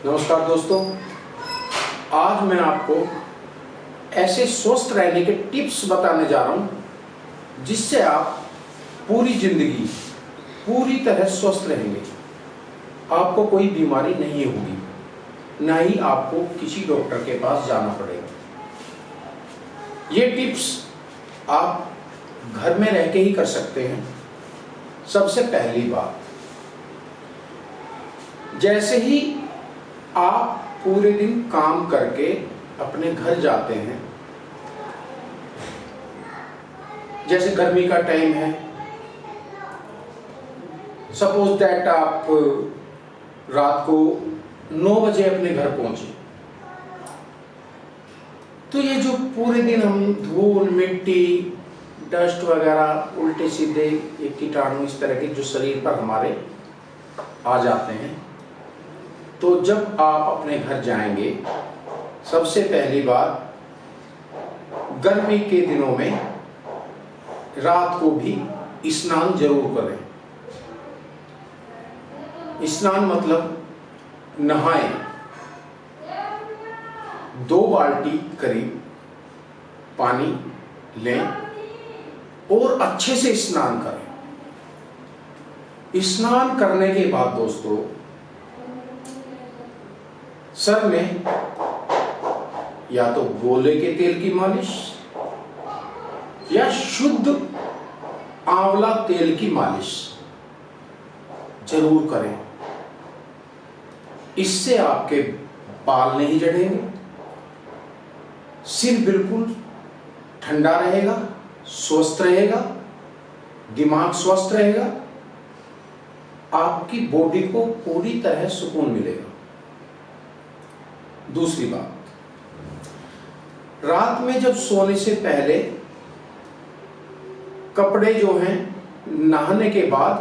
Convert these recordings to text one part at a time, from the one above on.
नमस्कार दोस्तों, आज मैं आपको ऐसे स्वस्थ रहने के टिप्स बताने जा रहा हूं जिससे आप पूरी जिंदगी पूरी तरह स्वस्थ रहेंगे। आपको कोई बीमारी नहीं होगी, ना ही आपको किसी डॉक्टर के पास जाना पड़ेगा। ये टिप्स आप घर में रह के ही कर सकते हैं। सबसे पहली बात, जैसे ही आप पूरे दिन काम करके अपने घर जाते हैं, जैसे गर्मी का टाइम है, सपोज दैट आप रात को 9 बजे अपने घर पहुंचे, तो ये जो पूरे दिन हम धूल मिट्टी डस्ट वगैरह उल्टे सीधे ये कीटाणु इस तरह के जो शरीर पर हमारे आ जाते हैं, तो जब आप अपने घर जाएंगे, सबसे पहली बात, गर्मी के दिनों में रात को भी स्नान जरूर करें। स्नान मतलब नहाएं। 2 बाल्टी करीब पानी लें और अच्छे से स्नान करें। स्नान करने के बाद दोस्तों, सर में या तो गोले के तेल की मालिश या शुद्ध आंवला तेल की मालिश जरूर करें। इससे आपके बाल नहीं झड़ेंगे, सिर बिल्कुल ठंडा रहेगा, स्वस्थ रहेगा, दिमाग स्वस्थ रहेगा, आपकी बॉडी को पूरी तरह सुकून मिलेगा। दूसरी बात, रात में जब सोने से पहले कपड़े जो हैं, नहाने के बाद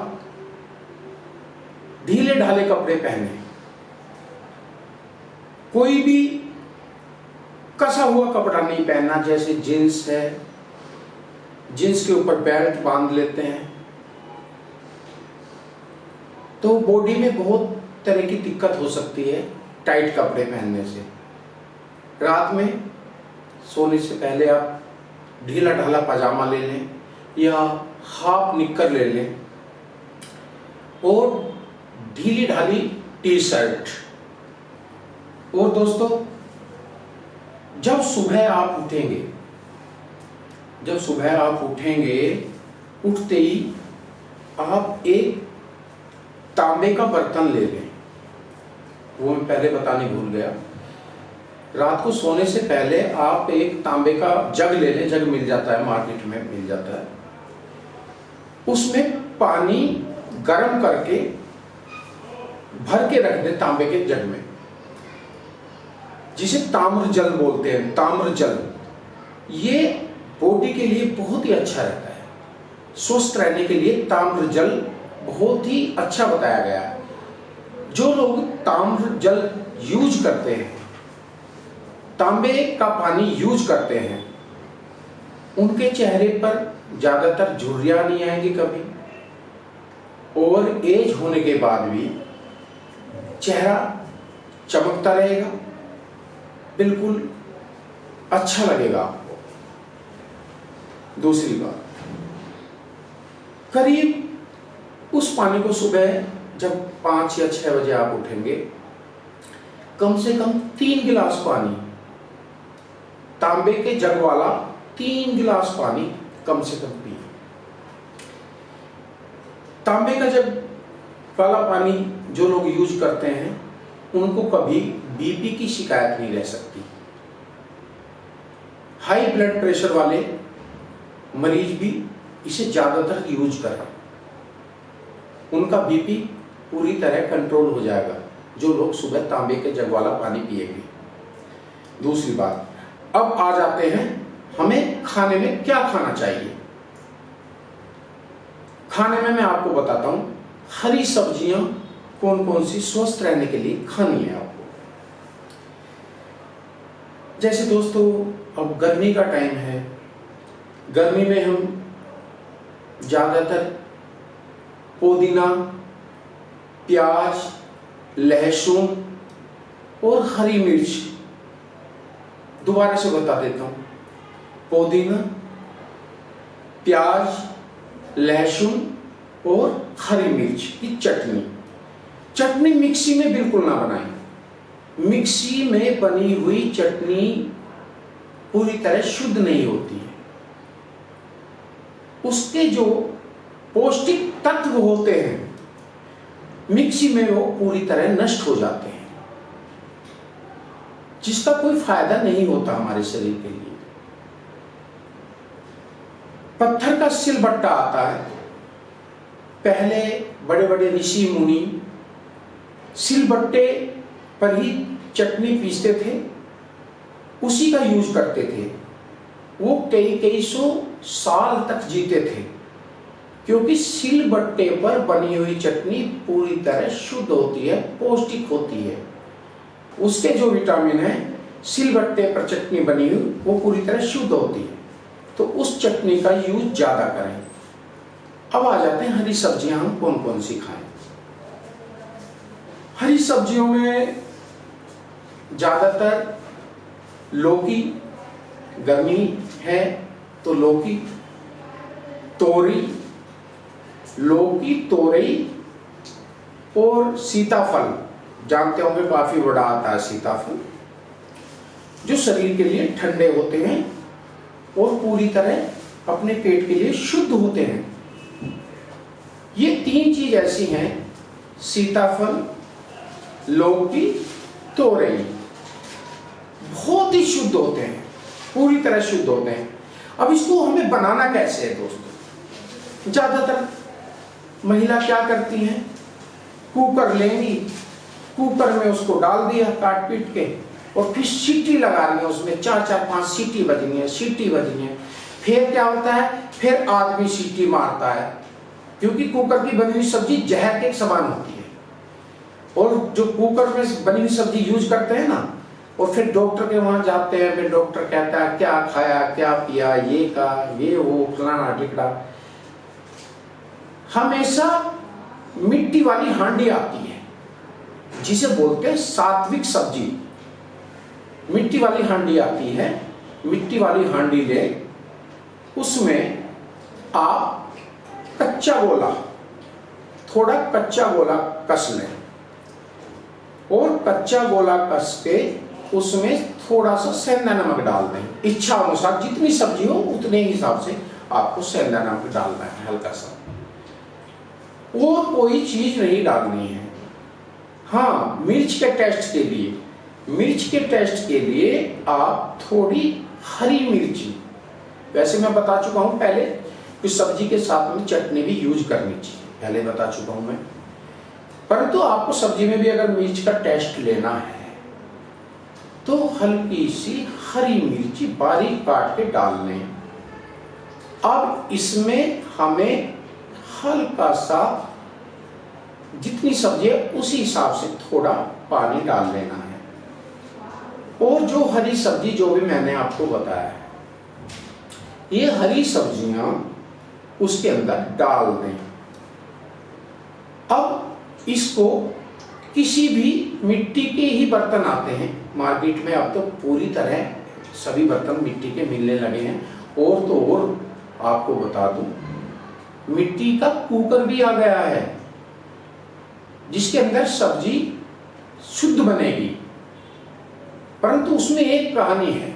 ढीले ढाले कपड़े पहने। कोई भी कसा हुआ कपड़ा नहीं पहनना। जैसे जींस है, जींस के ऊपर बेल्ट बांध लेते हैं तो बॉडी में बहुत तरह की दिक्कत हो सकती है टाइट कपड़े पहनने से। रात में सोने से पहले आप ढीला ढाला पजामा ले लें या हाफ निक्कर ले लें और ढीली ढाली टी शर्ट। और दोस्तों, जब सुबह आप उठेंगे, उठते ही आप एक तांबे का बर्तन ले लें। वो मैं पहले बताने भूल गया। रात को सोने से पहले आप एक तांबे का जग ले लें। जग मिल जाता है, मार्केट में मिल जाता है। उसमें पानी गर्म करके भर के रख दें तांबे के जग में, जिसे ताम्र जल बोलते हैं। ताम्र जल ये बॉडी के लिए बहुत ही अच्छा रहता है। स्वस्थ रहने के लिए ताम्र जल बहुत ही अच्छा बताया गया है। जो लोग ताम्र जल यूज करते हैं, तांबे का पानी यूज करते हैं, उनके चेहरे पर ज्यादातर झुर्रियां नहीं आएंगी कभी, और एज होने के बाद भी चेहरा चमकता रहेगा, बिल्कुल अच्छा लगेगा आपको। दूसरी बात, करीब उस पानी को सुबह जब 5 या 6 बजे आप उठेंगे, कम से कम 3 गिलास पानी, तांबे के जग वाला 3 गिलास पानी कम से कम पिए। तांबे का जग वाला पानी जो लोग यूज करते हैं, उनको कभी बीपी की शिकायत नहीं रह सकती। हाई ब्लड प्रेशर वाले मरीज भी इसे ज्यादातर यूज करें, उनका बीपी पूरी तरह कंट्रोल हो जाएगा जो लोग सुबह तांबे के जग वाला पानी पिएंगे। दूसरी बात, अब आ जाते हैं हमें खाने में क्या खाना चाहिए। खाने में मैं आपको बताता हूं हरी सब्जियां कौन कौन सी स्वस्थ रहने के लिए खानी है आपको। जैसे दोस्तों, अब गर्मी का टाइम है, गर्मी में हम ज्यादातर पुदीना, प्याज, लहसुन और हरी मिर्च। दोबारा से बता देता हूं, पुदीना, प्याज, लहसुन और हरी मिर्च की चटनी। चटनी मिक्सी में बिल्कुल ना बनाएं। मिक्सी में बनी हुई चटनी पूरी तरह शुद्ध नहीं होती है। उसके जो पौष्टिक तत्व होते हैं मिक्सी में वो पूरी तरह नष्ट हो जाते हैं, जिसका कोई फायदा नहीं होता हमारे शरीर के लिए। पत्थर का सिलबट्टा आता है। पहले बड़े बड़े ऋषि मुनि सिलबट्टे पर ही चटनी पीसते थे, उसी का यूज करते थे। वो कई कई सौ साल तक जीते थे, क्योंकि सिलबट्टे पर बनी हुई चटनी पूरी तरह शुद्ध होती है, पौष्टिक होती है। उसके जो विटामिन है, सिलबट्टे पर चटनी बनी हुई वो पूरी तरह शुद्ध होती है, तो उस चटनी का यूज ज्यादा करें। अब आ जाते हैं हरी सब्जियां हम कौन कौन सी खाएं। हरी सब्जियों में ज्यादातर लौकी, गर्मी है तो लौकी, तोरी, लौकी, तोरई और सीताफल। जानते होंगे काफी बड़ा आता है सीताफल, जो शरीर के लिए ठंडे होते हैं और पूरी तरह अपने पेट के लिए शुद्ध होते हैं। ये तीन चीज ऐसी हैं, सीताफल, लौकी, तोरई, बहुत ही शुद्ध होते हैं, पूरी तरह शुद्ध होते हैं। अब इसको हमें बनाना कैसे है दोस्तों? ज्यादातर महिला क्या करती हैं, कुकर लेंगी, कुकर में उसको डाल दिया काट पीट के, और फिर सीटी लगा ली उसमें, 4-4-5 सीटी बजनी है। फिर क्या होता है, फिर आदमी सीटी मारता है, क्योंकि कुकर की बनी हुई सब्जी जहर के समान होती है। और जो कुकर में बनी हुई सब्जी यूज करते हैं ना, और फिर डॉक्टर के वहां जाते हैं, फिर डॉक्टर कहता है क्या खाया, क्या पिया, ये का ये वो फलाना ढिकड़ा। हमेशा मिट्टी वाली हांडी आती है, जिसे बोलते हैं सात्विक सब्जी। मिट्टी वाली हांडी आती है, मिट्टी वाली हांडी ले, उसमें आप कच्चा गोला, थोड़ा कच्चा गोला कस लें, और कच्चा गोला कस के उसमें थोड़ा सा सेंधा नमक डाल दें। इच्छा अनुसार जितनी सब्जी हो उतने हिसाब से आपको सेंधा नमक डालना है, हल्का सा, और कोई चीज नहीं डालनी है। हाँ, मिर्च के टेस्ट के लिए आप थोड़ी हरी मिर्ची, वैसे मैं बता चुका हूं पहले कि सब्जी के साथ में चटनी भी यूज करनी चाहिए, पहले बता चुका हूं मैं। परंतु आपको सब्जी में भी अगर मिर्च का टेस्ट लेना है तो हल्की सी हरी मिर्ची बारीक काट के डाल लें। अब इसमें हमें हल्का सा, जितनी सब्जी है उसी हिसाब से थोड़ा पानी डाल लेना है, और जो हरी सब्जी जो भी मैंने आपको बताया है, ये हरी सब्जियां उसके अंदर डाल दें। अब इसको किसी भी मिट्टी के ही बर्तन आते हैं मार्केट में, अब तो पूरी तरह सभी बर्तन मिट्टी के मिलने लगे हैं। और तो और आपको बता दूं, मिट्टी का कुकर भी आ गया है, जिसके अंदर सब्जी शुद्ध बनेगी। परंतु उसमें एक कहानी है,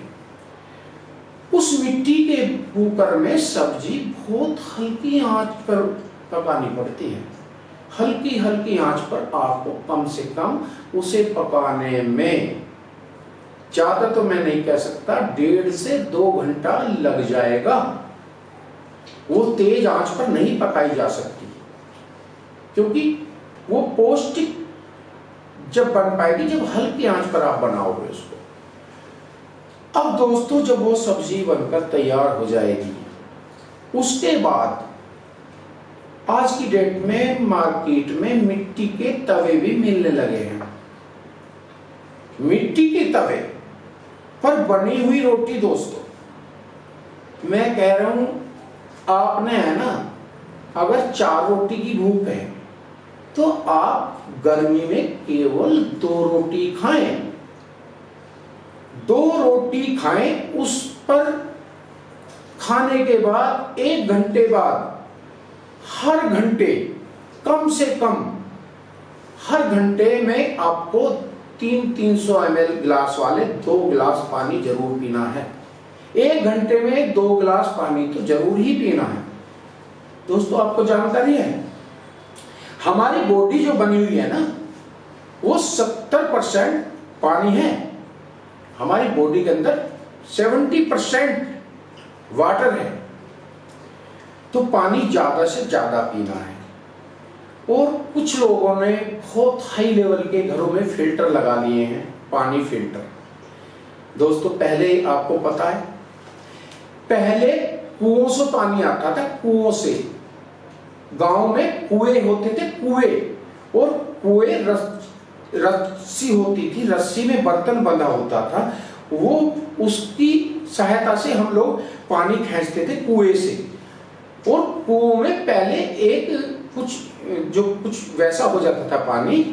उस मिट्टी के कुकर में सब्जी बहुत हल्की आंच पर पकानी पड़ती है। हल्की हल्की आंच पर आपको कम से कम उसे पकाने में, ज्यादा तो मैं नहीं कह सकता, 1.5 से 2 घंटा लग जाएगा। वो तेज आंच पर नहीं पकाई जा सकती, क्योंकि वो पौष्टिक जब बन पाएगी जब हल्की आंच पर आप बनाओगे उसको। अब दोस्तों, जब वो सब्जी बनकर तैयार हो जाएगी, उसके बाद आज की डेट में मार्केट में मिट्टी के तवे भी मिलने लगे हैं। मिट्टी के तवे पर बनी हुई रोटी दोस्तों, मैं कह रहा हूं, आपने है ना, अगर 4 रोटी की भूख है तो आप गर्मी में केवल 2 रोटी खाएं, 2 रोटी खाएं, उस पर खाने के बाद 1 घंटे बाद हर घंटे कम से कम हर घंटे में आपको 300 ml गिलास वाले 2 गिलास पानी जरूर पीना है। 1 घंटे में 2 गिलास पानी तो जरूर ही पीना है। दोस्तों, आपको जानकारी है हमारी बॉडी जो बनी हुई है ना, वो 70% पानी है। हमारी बॉडी के अंदर 70% वाटर है। तो पानी ज्यादा से ज्यादा पीना है। और कुछ लोगों ने बहुत हाई लेवल के घरों में फिल्टर लगा लिए हैं, पानी फिल्टर। दोस्तों, पहले आपको पता है, पहले कुओं से पानी आता था, कुओं से। गांव में कुएं होते थे, कुएं। और कुएं रस्सी होती थी, रस्सी में बर्तन बंधा होता था, वो उसकी सहायता से हम लोग पानी खींचते थे कुएं से। और कुओं में पहले कुछ वैसा हो जाता था पानी,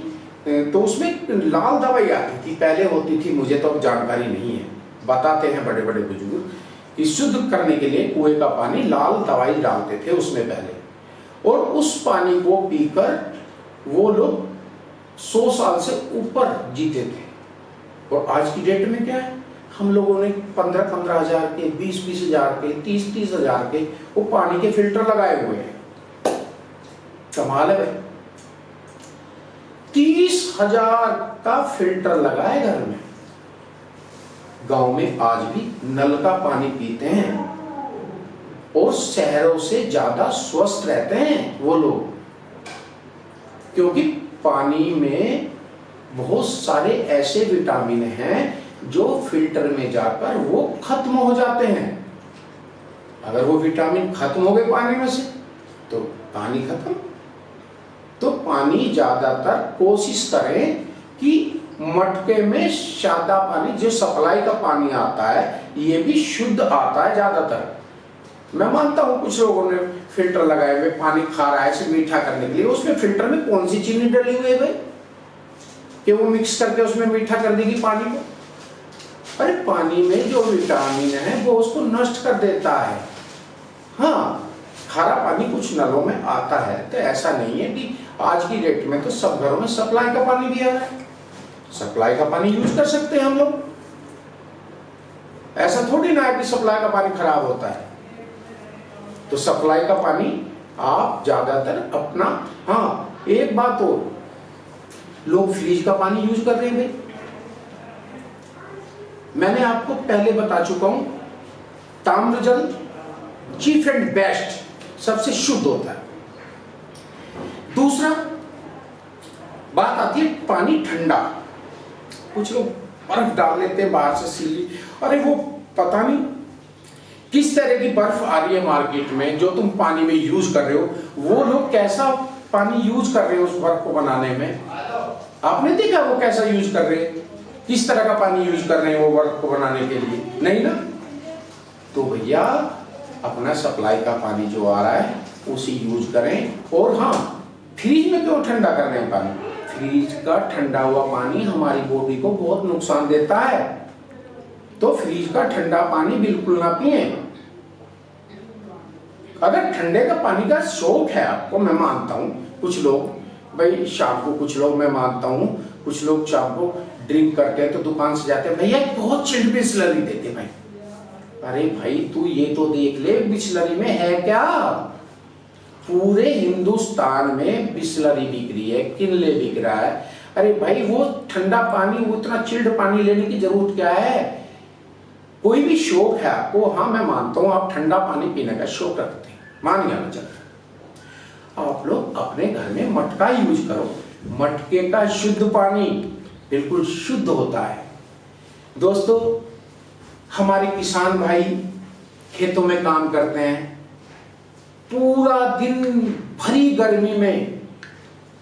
तो उसमें लाल दवाई आती थी, पहले होती थी, मुझे तो अब जानकारी नहीं है। बताते हैं बड़े बड़े बुजुर्ग कि शुद्ध करने के लिए कुएं का पानी लाल दवाई डालते थे उसमें पहले। और उस पानी को पीकर वो लोग 100 साल से ऊपर जीते थे। और आज की डेट में क्या है, हम लोगों ने 15-15 हजार के, 20-20 हजार के, 30-30 हजार के वो पानी के फिल्टर लगाए हुए हैं। कमाल है भाई, 30,000 का फिल्टर लगा है घर में। गांव में आज भी नल का पानी पीते हैं और शहरों से ज्यादा स्वस्थ रहते हैं वो लोग, क्योंकि पानी में बहुत सारे ऐसे विटामिन हैं जो फिल्टर में जाकर वो खत्म हो जाते हैं। अगर वो विटामिन खत्म हो गए पानी में से तो पानी खत्म। तो पानी ज्यादातर कोशिश करें कि मटके में सादा पानी, जो सप्लाई का पानी आता है, ये भी शुद्ध आता है ज्यादातर। मैं मानता हूं कुछ लोगों ने फिल्टर लगाए हुए पानी खा रहा है इसे मीठा करने के लिए, उसमें फिल्टर में कौन सी चीनी डली हुई है भाई कि वो मिक्स करके उसमें मीठा कर देगी पानी को? अरे पानी में जो विटामिन है वो उसको नष्ट कर देता है। हाँ, खारा पानी कुछ नलों में आता है, तो ऐसा नहीं है कि आज की डेट में तो सब घरों में सप्लाई का पानी भी आ रहा है, सप्लाई का पानी यूज कर सकते हैं हम लोग। ऐसा थोड़ी ना है कि सप्लाई का पानी खराब होता है। तो सप्लाई का पानी आप ज्यादातर अपना, हाँ एक बात और, लोग फ्रिज का पानी यूज कर रहे हैं भाई। मैंने आपको पहले बता चुका हूं, ताम्र जल चीफ एंड बेस्ट, सबसे शुद्ध होता है। दूसरा बात आती है पानी ठंडा। कुछ लोग बर्फ डाल लेते हैं बाहर से सिल्ली, अरे वो पता नहीं किस तरह की बर्फ आ रही है मार्केट में, जो तुम पानी में यूज कर रहे हो, वो लोग कैसा पानी यूज कर रहे हो उस बर्फ को बनाने में। आपने देखा वो कैसा यूज कर रहे हैं, किस तरह का पानी यूज कर रहे हैं वो बर्फ को बनाने के लिए? नहीं ना। तो भैया अपना सप्लाई का पानी जो आ रहा है उसी यूज करें। और हाँ, फ्रिज में क्यों ठंडा कर रहे हैं पानी? फ्रिज का ठंडा हुआ पानी हमारी बॉडी को बहुत नुकसान देता है, तो फ्रिज का ठंडा पानी बिल्कुल ना पिए। अगर ठंडे का पानी का शौक है आपको, मैं मानता हूं कुछ लोग भाई शाम को, कुछ लोग मैं मानता हूं कुछ लोग शाम को ड्रिंक करते हैं तो दुकान से जाते हैं, भैया बहुत चिल्ड बिस्लरी देते भाई। अरे भाई तू ये तो देख ले बिस्लरी में है क्या। पूरे हिंदुस्तान में बिस्लरी बिक रही है, किनले बिक रहा है। अरे भाई वो ठंडा पानी, वो इतना चिल्ड पानी लेने की जरूरत क्या है? कोई भी शौक है आपको, हाँ मैं मानता हूं आप ठंडा पानी पीने का शौक रखते हैं, मान गया मैं। चल आप लोग अपने घर में मटका यूज करो, मटके का शुद्ध पानी बिल्कुल शुद्ध होता है। दोस्तों, हमारे किसान भाई खेतों में काम करते हैं, पूरा दिन भरी गर्मी में,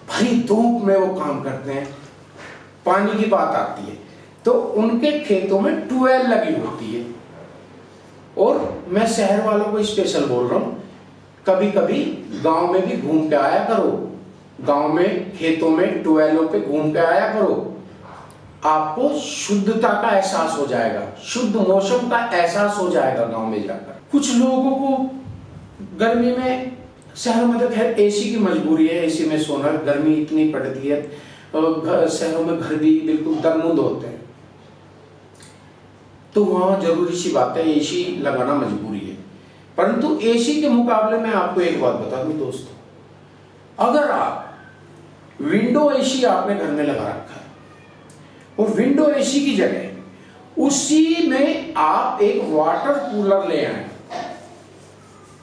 भरी धूप में वो काम करते हैं। पानी की बात आती है तो उनके खेतों में ट्यूबवेल लगी होती है। और मैं शहर वालों को स्पेशल बोल रहा हूं, कभी कभी गांव में भी घूम के आया करो, गांव में खेतों में ट्यूबवेलों पे घूम के आया करो। आपको शुद्धता का एहसास हो जाएगा, शुद्ध मौसम का एहसास हो जाएगा गांव में जाकर। कुछ लोगों को गर्मी में, शहरों में तो खैर एसी की मजबूरी है, एसी में सोना, गर्मी इतनी पड़ती है और शहरों में घर भी बिल्कुल दरमुंद होते हैं, तो वहां जरूरी सी बात है एसी लगाना मजबूरी है। परंतु एसी के मुकाबले में आपको एक बात बता दूं दोस्तों, अगर आप विंडो एसी आपने घर में लगा रखा है और विंडो एसी की जगह उसी में आप एक वाटर कूलर ले आए,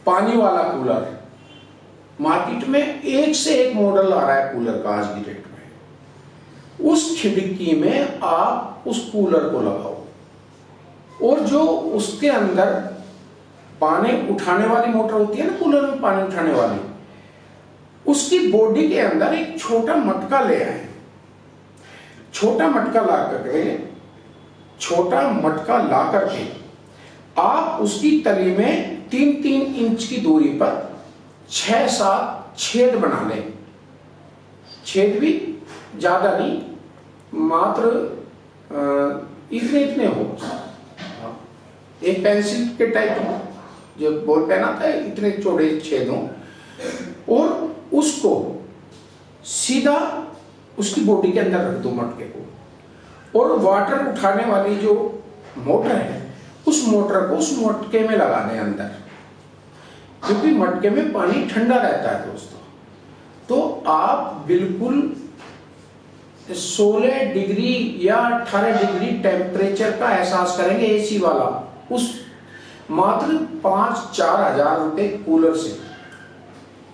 पानी वाला कूलर, मार्केट में एक से एक मॉडल आ रहा है कूलर का आज की डेट में, उस खिड़की में आप उस कूलर को लगाओ और जो उसके अंदर पानी उठाने वाली मोटर होती है ना, कूलर में पानी उठाने वाली, उसकी बॉडी के अंदर एक छोटा मटका ले आए, छोटा मटका ला करके आप उसकी तली में 3-3 इंच की दूरी पर 6-7 छेद बना लें। छेद भी ज्यादा नहीं, मात्र इतने हो, एक पेंसिल के टाइप जो बॉल पेन आता है, इतने चौड़े छेद हों, और उसको सीधा उसकी बॉडी के अंदर रख दो मटके को, और वाटर उठाने वाली जो मोटर है उस मोटर को उस मटके में लगा दें अंदर, क्योंकि मटके में पानी ठंडा रहता है दोस्तों। तो आप बिल्कुल 16 डिग्री या 18 डिग्री टेम्परेचर का एहसास करेंगे एसी वाला, उस मात्र 5-4 हजार रुपए कूलर से,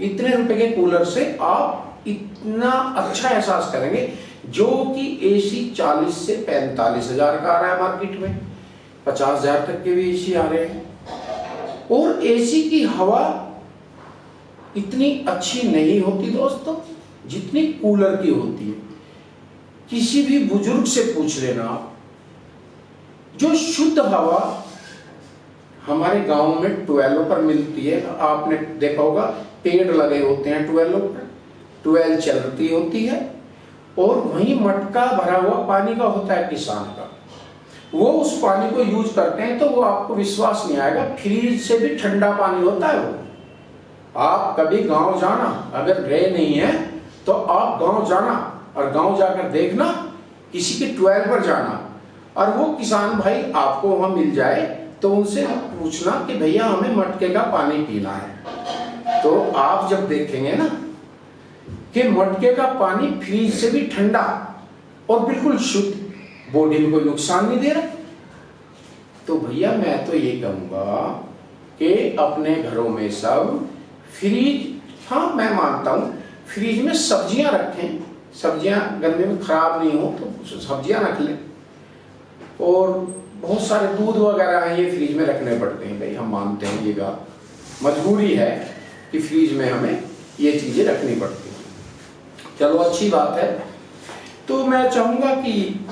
इतने रुपए के कूलर से आप इतना अच्छा एहसास करेंगे, जो कि एसी 40 से 45 हजार का आ रहा है मार्केट में, 50 हजार तक के भी एसी आ रहे हैं। और एसी की हवा इतनी अच्छी नहीं होती दोस्तों जितनी कूलर की होती है। किसी भी बुजुर्ग से पूछ लेना आप, जो शुद्ध हवा हमारे गांव में ट्वेलों पर मिलती है, आपने देखा होगा पेड़ लगे होते हैं ट्वेलों पर, ट्वेल चलती होती है, और वहीं मटका भरा हुआ पानी का होता है किसान का, वो उस पानी को यूज करते हैं, तो वो आपको विश्वास नहीं आएगा, फ्रिज से भी ठंडा पानी होता है वो। आप कभी गांव जाना, अगर गए नहीं है तो आप गांव जाना और गांव जाकर देखना, किसी के ट्वेल पर जाना, और वो किसान भाई आपको वहां मिल जाए तो उनसे पूछना कि भैया हमें मटके का पानी पीना है, तो आप जब देखेंगे ना कि मटके का पानी फ्रिज से भी ठंडा और बिल्कुल शुद्ध, बॉडी में कोई नुकसान नहीं दे रहा, तो भैया मैं तो ये कहूंगा कि अपने घरों में सब फ्रिज, हाँ मैं मानता हूं फ्रिज में सब्जियां रखें, सब्जियां गर्मी में खराब नहीं हो तो सब्जियां रख लें, और बहुत सारे दूध वगैरह हैं ये फ्रिज में रखने पड़ते हैं भाई, हम मानते हैं ये बात, मजबूरी है कि फ्रिज में हमें ये चीजें रखनी पड़ती हैं। चलो अच्छी बात है। तो मैं चाहूंगा कि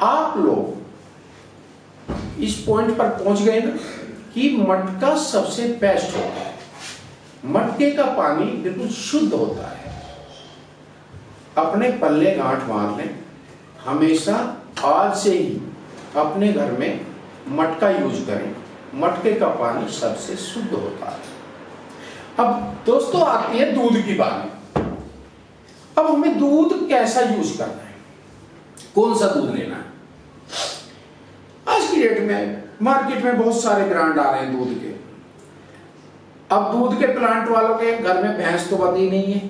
आप लोग इस पॉइंट पर पहुंच गए ना कि मटका सबसे बेस्ट होता है, मटके का पानी बिल्कुल शुद्ध होता है। अपने पल्ले गांठ मार लें, हमेशा आज से ही अपने घर में मटका यूज करें, मटके का पानी सबसे शुद्ध होता है। अब दोस्तों आती है दूध की बात। अब हमें दूध कैसा यूज करना है, कौन सा दूध लेना है। आज की डेट में मार्केट में बहुत सारे ब्रांड आ रहे हैं दूध के। अब दूध के प्लांट वालों के घर में भैंस तो बंधी नहीं है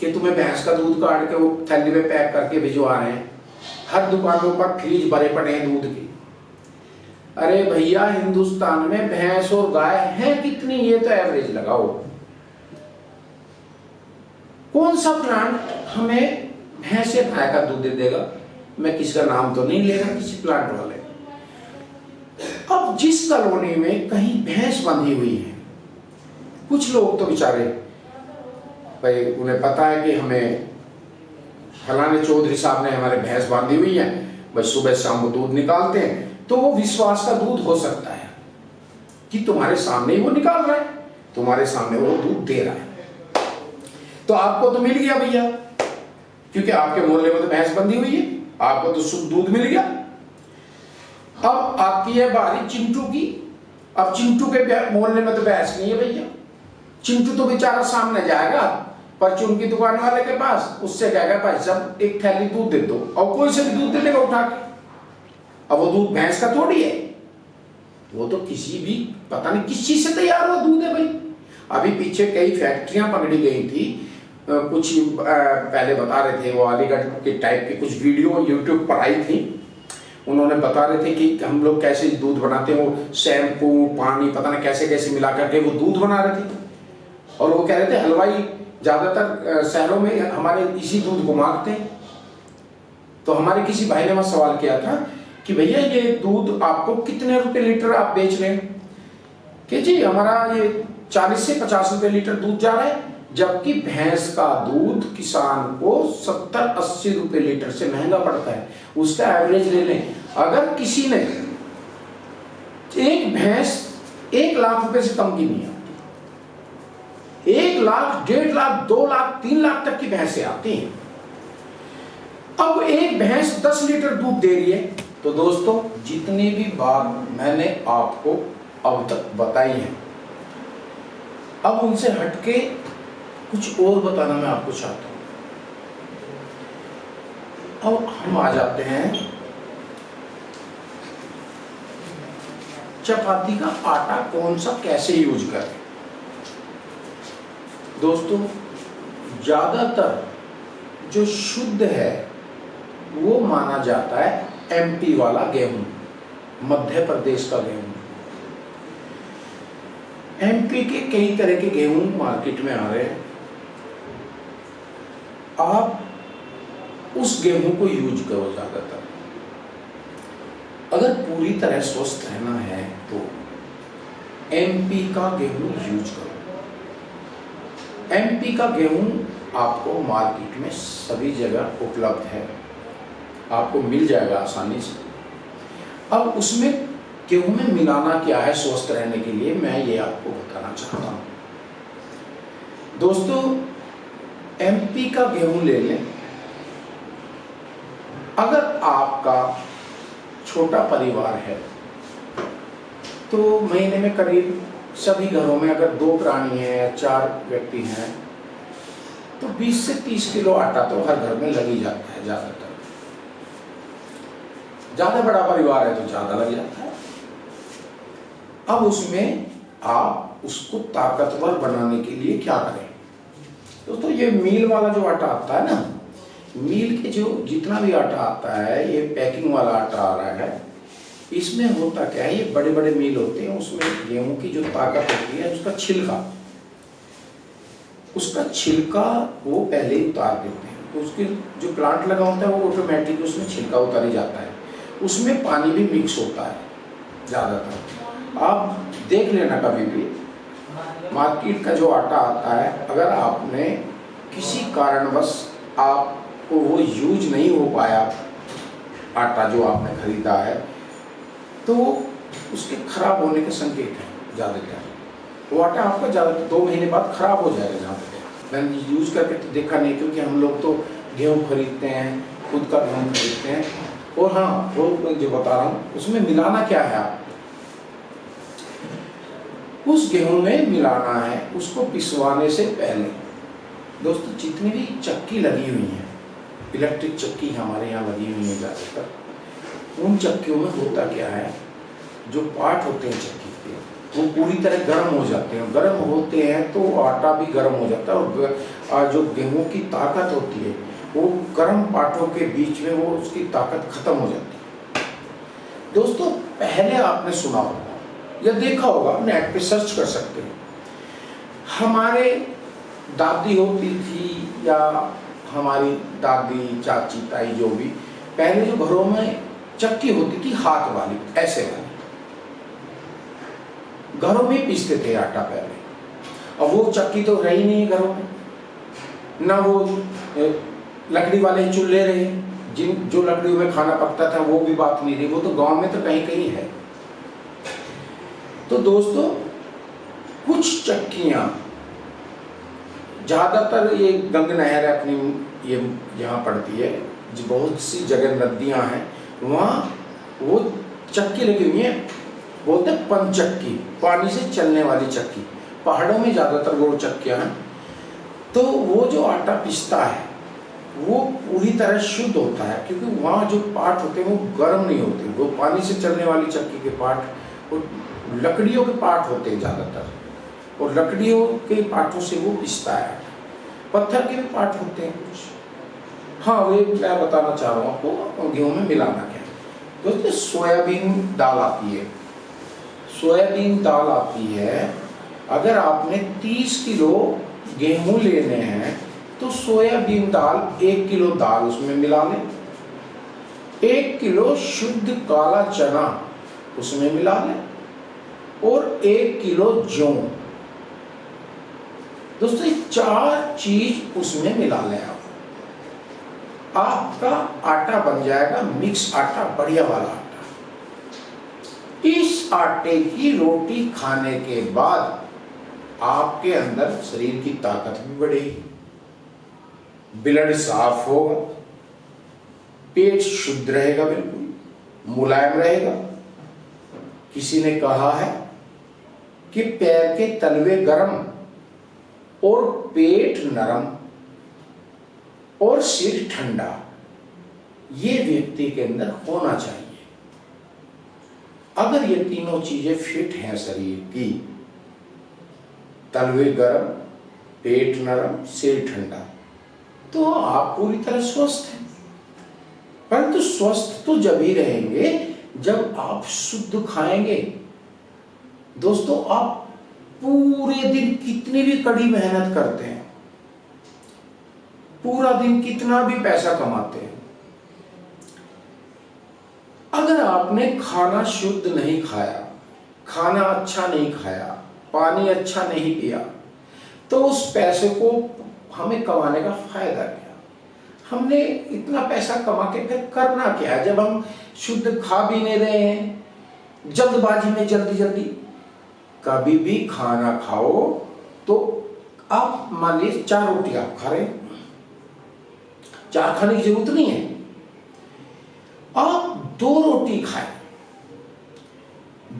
कि तुम्हें भैंस का दूध काट के वो थैली में पैक करके भिजवा रहे हैं। हर दुकानों पर फ्रिज भरे पड़े हैं दूध के। अरे भैया हिंदुस्तान में भैंस और गाय है कितनी, ये तो एवरेज लगाओ। कौन सा प्लांट हमें भैंस या गाय का दूध दे देगा, मैं किसी का नाम तो नहीं ले रहा, किसी प्लांट वाले। अब जिस कॉलोनी में कहीं भैंस बंधी हुई है, कुछ लोग तो बेचारे भाई उन्हें पता है कि हमें फलाने चौधरी साहब ने हमारे भैंस बांधी हुई है, बस सुबह शाम वो दूध निकालते हैं, तो वो विश्वास का दूध हो सकता है कि तुम्हारे सामने ही वो निकाल रहा है, तुम्हारे सामने वो दूध दे रहा है, तो आपको तो मिल गया भैया, क्योंकि आपके मोहल्ले में तो भैंस बंधी हुई है। आपको तो शुद्ध दूध मिल गया। अब आती है बारी चिंटू की। अब चिंटू के मोहल्ले में तो बहस नहीं है भैया, चिंटू तो बेचारा सामने जाएगा परचून की दुकान वाले के पास, उससे कहेगा भाई साहब एक थैली दूध दे दो, और कोई से भी दूध दे देगा उठा के। अब वो दूध भैंस का थोड़ी है, वो तो किसी भी पता नहीं किस चीज से तैयार हुआ दूध है भाई। अभी पीछे कई फैक्ट्रियां पकड़ी गई थी, कुछ पहले बता रहे थे वो अलीगढ़ के टाइप की कुछ वीडियो यूट्यूब पर आई थी, उन्होंने बता रहे थे कि हम लोग कैसे दूध बनाते हैं, वो शैम्पू पानी पता नहीं कैसे कैसे मिला करके वो दूध बना रहे थे। और वो कह रहे थे हलवाई ज्यादातर शहरों में हमारे इसी दूध को मांगते हैं। तो हमारे किसी भाई ने वहां सवाल किया था कि भैया ये दूध आपको कितने रुपए लीटर आप बेच रहे हैं, कि जी हमारा ये 40 से 50 रुपए लीटर दूध जा रहा है, जबकि भैंस का दूध किसान को 70-80 रुपए लीटर से महंगा पड़ता है। उसका एवरेज ले लें, अगर किसी ने एक भैंस 1 लाख रुपए से कम की नहीं आती, 1 लाख 1.5 लाख 2 लाख 3 लाख तक की भैंसें आती हैं। अब एक भैंस 10 लीटर दूध दे रही है, तो दोस्तों जितनी भी बात मैंने आपको अब तक बताई है, अब उनसे हटके कुछ और बताना मैं आपको चाहता हूं। अब हम आ जाते हैं चपाती का आटा कौन सा कैसे यूज करें। दोस्तों ज्यादातर जो शुद्ध है वो माना जाता है एमपी वाला गेहूं, मध्य प्रदेश का गेहूं। एमपी के कई तरह के गेहूं मार्केट में आ रहे हैं, आप उस गेहूं को यूज करो ज्यादातर। अगर पूरी तरह स्वस्थ रहना है तो एमपी का गेहूं यूज करो। एमपी का गेहूं आपको मार्केट में सभी जगह उपलब्ध है, आपको मिल जाएगा आसानी से। अब उसमें गेहूं में मिलाना क्या है स्वस्थ रहने के लिए, मैं ये आपको बताना चाहता हूं। दोस्तों एमपी का गेहूं ले लें। अगर आपका छोटा परिवार है तो महीने में करीब सभी घरों में अगर 2 प्राणी हैं या 4 व्यक्ति हैं तो 20 से 30 किलो आटा तो हर घर में लग ही जाता है ज्यादातर। ज्यादा बड़ा परिवार है तो ज्यादा लग जाता है। अब उसमें आप उसको ताकतवर बनाने के लिए क्या करें दोस्तों, ये मील वाला जो आटा आता है ना, मील के जो जितना भी आटा आता है, ये पैकिंग वाला आटा आ रहा है, इसमें होता क्या है, ये बड़े बड़े मील होते हैं, उसमें गेहूं की जो ताकत होती है उसका छिलका वो पहले ही उतार देते हैं। तो उसके जो प्लांट लगा होता है वो ऑटोमेटिक उसमें छिलका उतार ही जाता है, उसमें पानी भी मिक्स होता है ज़्यादातर। आप देख लेना कभी भी मार्केट का जो आटा आता है, अगर आपने किसी कारणवश आपको वो यूज नहीं हो पाया आटा जो आपने खरीदा है, तो उसके खराब होने के संकेत हैं ज़्यादातर। वो आटा आपका ज़्यादातर 2 महीने बाद खराब हो जाएगा। जहाँ तक मैंने यूज करके तो देखा नहीं, क्योंकि हम लोग तो गेहूँ खरीदते हैं, खुद का गेहूँ खरीदते हैं। और हाँ, वो जो बता रहा हूँ उसमें मिलाना क्या है, आप उस गेहूं में मिलाना है उसको पिसवाने से पहले। दोस्तों जितनी भी चक्की लगी हुई है, इलेक्ट्रिक चक्की हमारे यहाँ लगी हुई है ज़्यादातर, उन चक्कियों में होता क्या है, जो पार्ट होते हैं चक्की के वो पूरी तरह गर्म हो जाते हैं। गर्म होते हैं तो आटा भी गर्म हो जाता है, और जो गेहूं की ताकत होती है वो गर्म पार्टों के बीच में वो उसकी ताकत खत्म हो जाती है। दोस्तों पहले आपने सुना होगा या देखा होगा, नेट पे सर्च कर सकते हैं, हमारे दादी होती थी या हमारी दादी चाची ताई जो भी, पहले जो घरों में चक्की होती थी हाथ वाली, ऐसे वाली, घरों में पीसते थे आटा पहले। और वो चक्की तो रही नहीं घरों में, ना वो लकड़ी वाले चूल्हे रहे, जो लकड़ियों में खाना पकता था वो भी बात नहीं रही, वो तो गांव में तो कहीं कहीं है। तो दोस्तों कुछ चक्कियां, ज्यादातर ये गंग नहर अपनी ये यहाँ पड़ती है, जो बहुत सी जगह नदियां हैं वहाँ वो चक्की लगी हुई है, बोलते हैं पंचक्की, पानी से चलने वाली चक्की। पहाड़ों में ज़्यादातर वो चक्कियाँ हैं। तो वो जो आटा पिसता है वो पूरी तरह शुद्ध होता है, क्योंकि वहाँ जो पार्ट होते हैं वो गर्म नहीं होते। वो पानी से चलने वाली चक्की के पार्ट वो लकड़ियों के पार्ट होते हैं ज़्यादातर, और लकड़ियों के पार्टों से वो पिसता है। पत्थर के भी पार्ट होते हैं कुछ। हाँ, वे मैं बताना चाह रहा हूँ आपको गेहूँ में मिलाना क्या है। दोस्तों, सोयाबीन दाल आती है, सोयाबीन दाल आती है। अगर आपने 30 किलो गेहूं लेने हैं तो सोयाबीन दाल 1 किलो दाल उसमें मिला लें, 1 किलो शुद्ध काला चना उसमें मिला लें, और 1 किलो जौ। दोस्तों, ये 4 चीज उसमें मिला लें आपका आटा बन जाएगा मिक्स आटा, बढ़िया वाला आटा। इस आटे की रोटी खाने के बाद आपके अंदर शरीर की ताकत भी बढ़ेगी, ब्लड साफ होगा, पेट शुद्ध रहेगा, बिल्कुल मुलायम रहेगा। किसी ने कहा है कि पैर के तलवे गर्म और पेट नरम और सिर ठंडा, ये व्यक्ति के अंदर होना चाहिए। अगर ये तीनों चीजें फिट हैं शरीर की, तलवे गर्म, पेट नरम, सिर ठंडा, तो आप पूरी तरह स्वस्थ हैं। परंतु स्वस्थ तो जब ही रहेंगे जब आप शुद्ध खाएंगे। दोस्तों, आप पूरे दिन कितनी भी कड़ी मेहनत करते हैं, पूरा दिन कितना भी पैसा कमाते हैं, अगर आपने खाना शुद्ध नहीं खाया, खाना अच्छा नहीं खाया, पानी अच्छा नहीं पिया, तो उस पैसे को हमें कमाने का फायदा क्या? हमने इतना पैसा कमा के फिर करना क्या है जब हम शुद्ध खा भी नहीं रहे हैं, जल्दबाजी में जल्दी जल्दी। कभी भी खाना खाओ तो आप मान लीजिए 4 रोटी आप खा रहे हैं, 4 खाने की जरूरत नहीं है, आप 2 रोटी खाएं।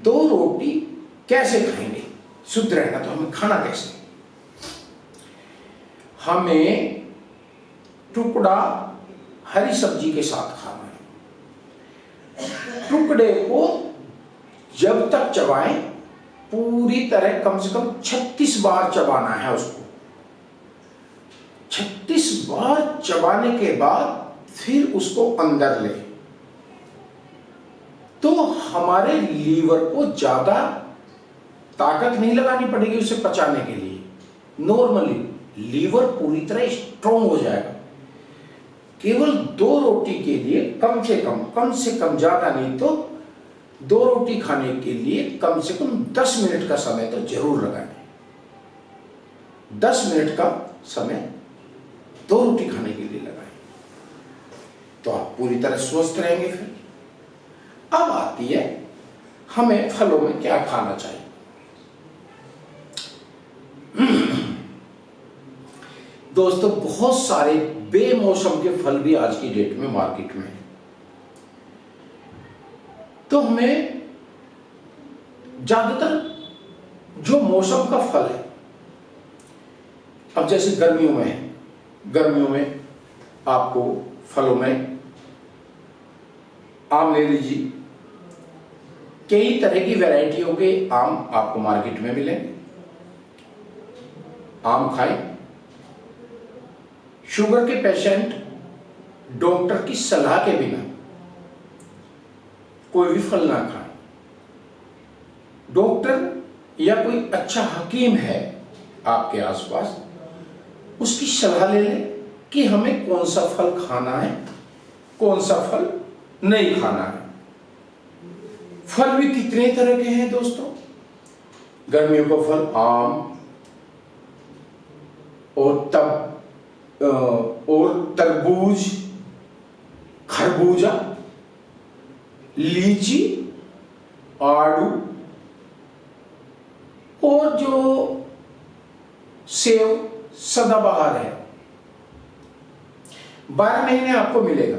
2 रोटी कैसे खाएंगे? शुद्ध रहना तो हमें खाना कैसे? हमें टुकड़ा हरी सब्जी के साथ खाना है। टुकड़े को जब तक चबाएं, पूरी तरह कम से कम 36 बार चबाना है उसको। 36 बार चबाने के बाद फिर उसको अंदर ले, तो हमारे लीवर को ज्यादा ताकत नहीं लगानी पड़ेगी उसे पचाने के लिए। नॉर्मली लीवर पूरी तरह स्ट्रॉन्ग हो जाएगा। केवल 2 रोटी के लिए कम से कम ज्यादा नहीं तो 2 रोटी खाने के लिए कम से कम 10 मिनट का समय तो जरूर लगाएं। 10 मिनट का समय 2 रोटी खाने के लिए लगाएं, तो आप पूरी तरह स्वस्थ रहेंगे। फिर अब आती है हमें फलों में क्या खाना चाहिए। दोस्तों, बहुत सारे बेमौसम के फल भी आज की डेट में मार्केट में है, तो हमें ज्यादातर जो मौसम का फल है, अब जैसे गर्मियों में आपको फलों में आम ले लीजिए, कई तरह की वैरायटियों के आम आपको मार्केट में मिलेंगे। आम खाएं। शुगर के पेशेंट डॉक्टर की सलाह के बिना कोई भी फल ना खाएं। डॉक्टर या कोई अच्छा हकीम है आपके आसपास, उसकी सलाह ले लें कि हमें कौन सा फल खाना है, कौन सा फल नहीं खाना है। फल भी कितने तरह के हैं दोस्तों। गर्मियों का फल आम और तरबूज, खरबूजा, लीची, आड़ू, और जो सेव सदाबहार है। 12 महीने आपको मिलेगा।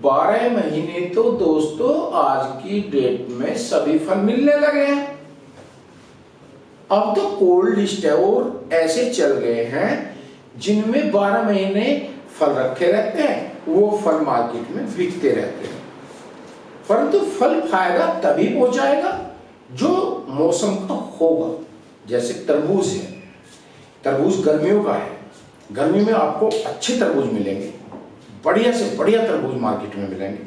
12 महीने तो दोस्तों आज की डेट में सभी फल मिलने लगे हैं। अब तो कोल्ड स्टोर ऐसे चल गए हैं जिनमें 12 महीने फल रखे रहते हैं, वो फल मार्केट में बिकते रहते हैं। परंतु फल फायदा तभी पहुंचाएगा जो मौसम का होगा। जैसे तरबूज है, तरबूज गर्मियों का है, गर्मी में आपको अच्छे तरबूज मिलेंगे, बढ़िया से बढ़िया तरबूज मार्केट में मिलेंगे,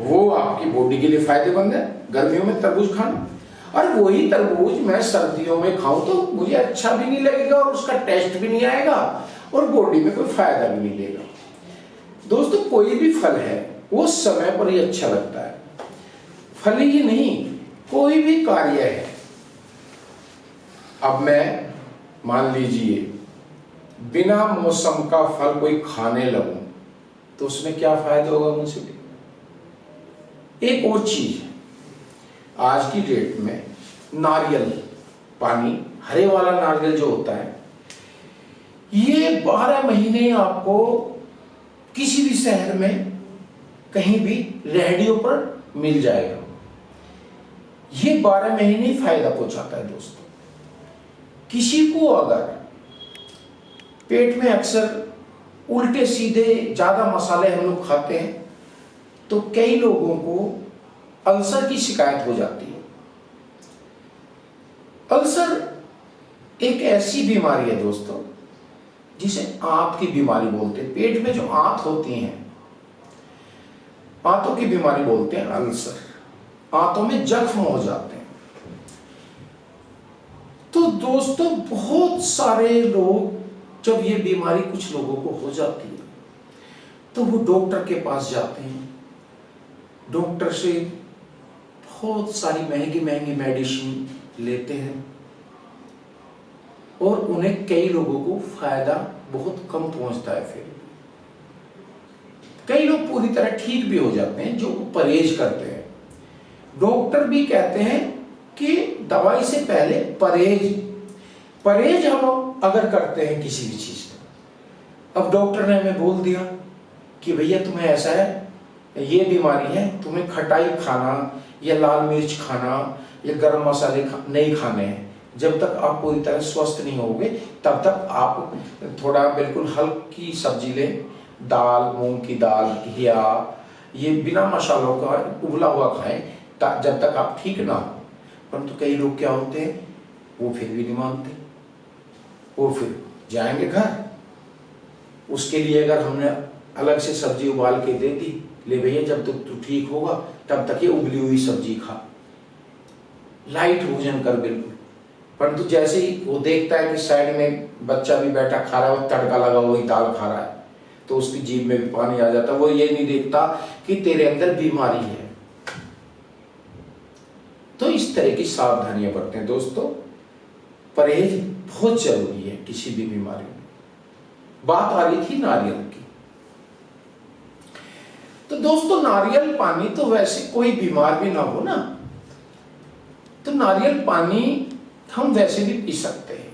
वो आपकी बॉडी के लिए फायदेमंद है गर्मियों में तरबूज खाना। और वही तरबूज मैं सर्दियों में खाऊं तो मुझे अच्छा भी नहीं लगेगा और उसका टेस्ट भी नहीं आएगा और बॉडी में कोई फायदा भी नहीं देगा। दोस्तों कोई भी फल है वो समय पर ही अच्छा लगता है। फल ही नहीं, कोई भी कार्य है। अब मैं मान लीजिए बिना मौसम का फल कोई खाने लगूं तो उसमें क्या फायदा होगा मुझे। एक और चीज है, आज की डेट में नारियल पानी, हरे वाला नारियल जो होता है, ये 12 महीने आपको किसी भी शहर में कहीं भी रेहड़ियों पर मिल जाएगा। ये 12 महीने फायदा पहुंचाता है दोस्तों। किसी को अगर पेट में अक्सर उल्टे सीधे ज्यादा मसाले हम लोग खाते हैं तो कई लोगों को अल्सर की शिकायत हो जाती है। अल्सर एक ऐसी बीमारी है दोस्तों जिसे आंत की बीमारी बोलते हैं। पेट में जो आंत होती हैं, आंतों की बीमारी बोलते हैं अल्सर। आंतों में जख्म हो जाते हैं। तो दोस्तों बहुत सारे लोग, जब ये बीमारी कुछ लोगों को हो जाती है तो वो डॉक्टर के पास जाते हैं, डॉक्टर से बहुत सारी महंगी महंगी मेडिसिन लेते हैं और उन्हें कई लोगों को फायदा बहुत कम पहुंचता है। फिर कई लोग पूरी तरह ठीक भी हो जाते हैं जो परहेज करते हैं। डॉक्टर भी कहते हैं कि दवाई से पहले परहेज हम अगर करते हैं किसी भी चीज का। अब डॉक्टर ने हमें बोल दिया कि भैया तुम्हें ऐसा है, ये बीमारी है, तुम्हें खटाई खाना या लाल मिर्च खाना या गरम मसाले नहीं खाने हैं। जब तक आप पूरी तरह स्वस्थ नहीं होगे तब तक आप थोड़ा बिल्कुल हल्की सब्जी लें, दाल, मूंग की दाल, घिया, ये बिना मसालों का उबला हुआ खाएं जब तक आप ठीक ना हो। परंतु कई लोग क्या होते हैं, वो फिर भी नहीं मानते, वो फिर जाएंगे घर। उसके लिए अगर हमने अलग से सब्जी उबाल के दे दी, ले भैया जब तक तू ठीक होगा तब तक ये उबली हुई सब्जी खा, लाइट भोजन कर बिल्कुल। परंतु जैसे ही वो देखता है कि साइड में बच्चा भी बैठा खा रहा है, तड़का लगा वही दाल खा रहा है, तो उसकी जीभ में भी पानी आ जाता है। वो ये नहीं देखता कि तेरे अंदर बीमारी है। तो इस तरह की सावधानियां बरतें दोस्तों। परहेज बहुत जरूरी है किसी भी बीमारी में। बात आ रही थी नारियल की। तो दोस्तों नारियल पानी तो वैसे कोई बीमार भी ना हो ना, तो नारियल पानी हम वैसे भी पी सकते हैं।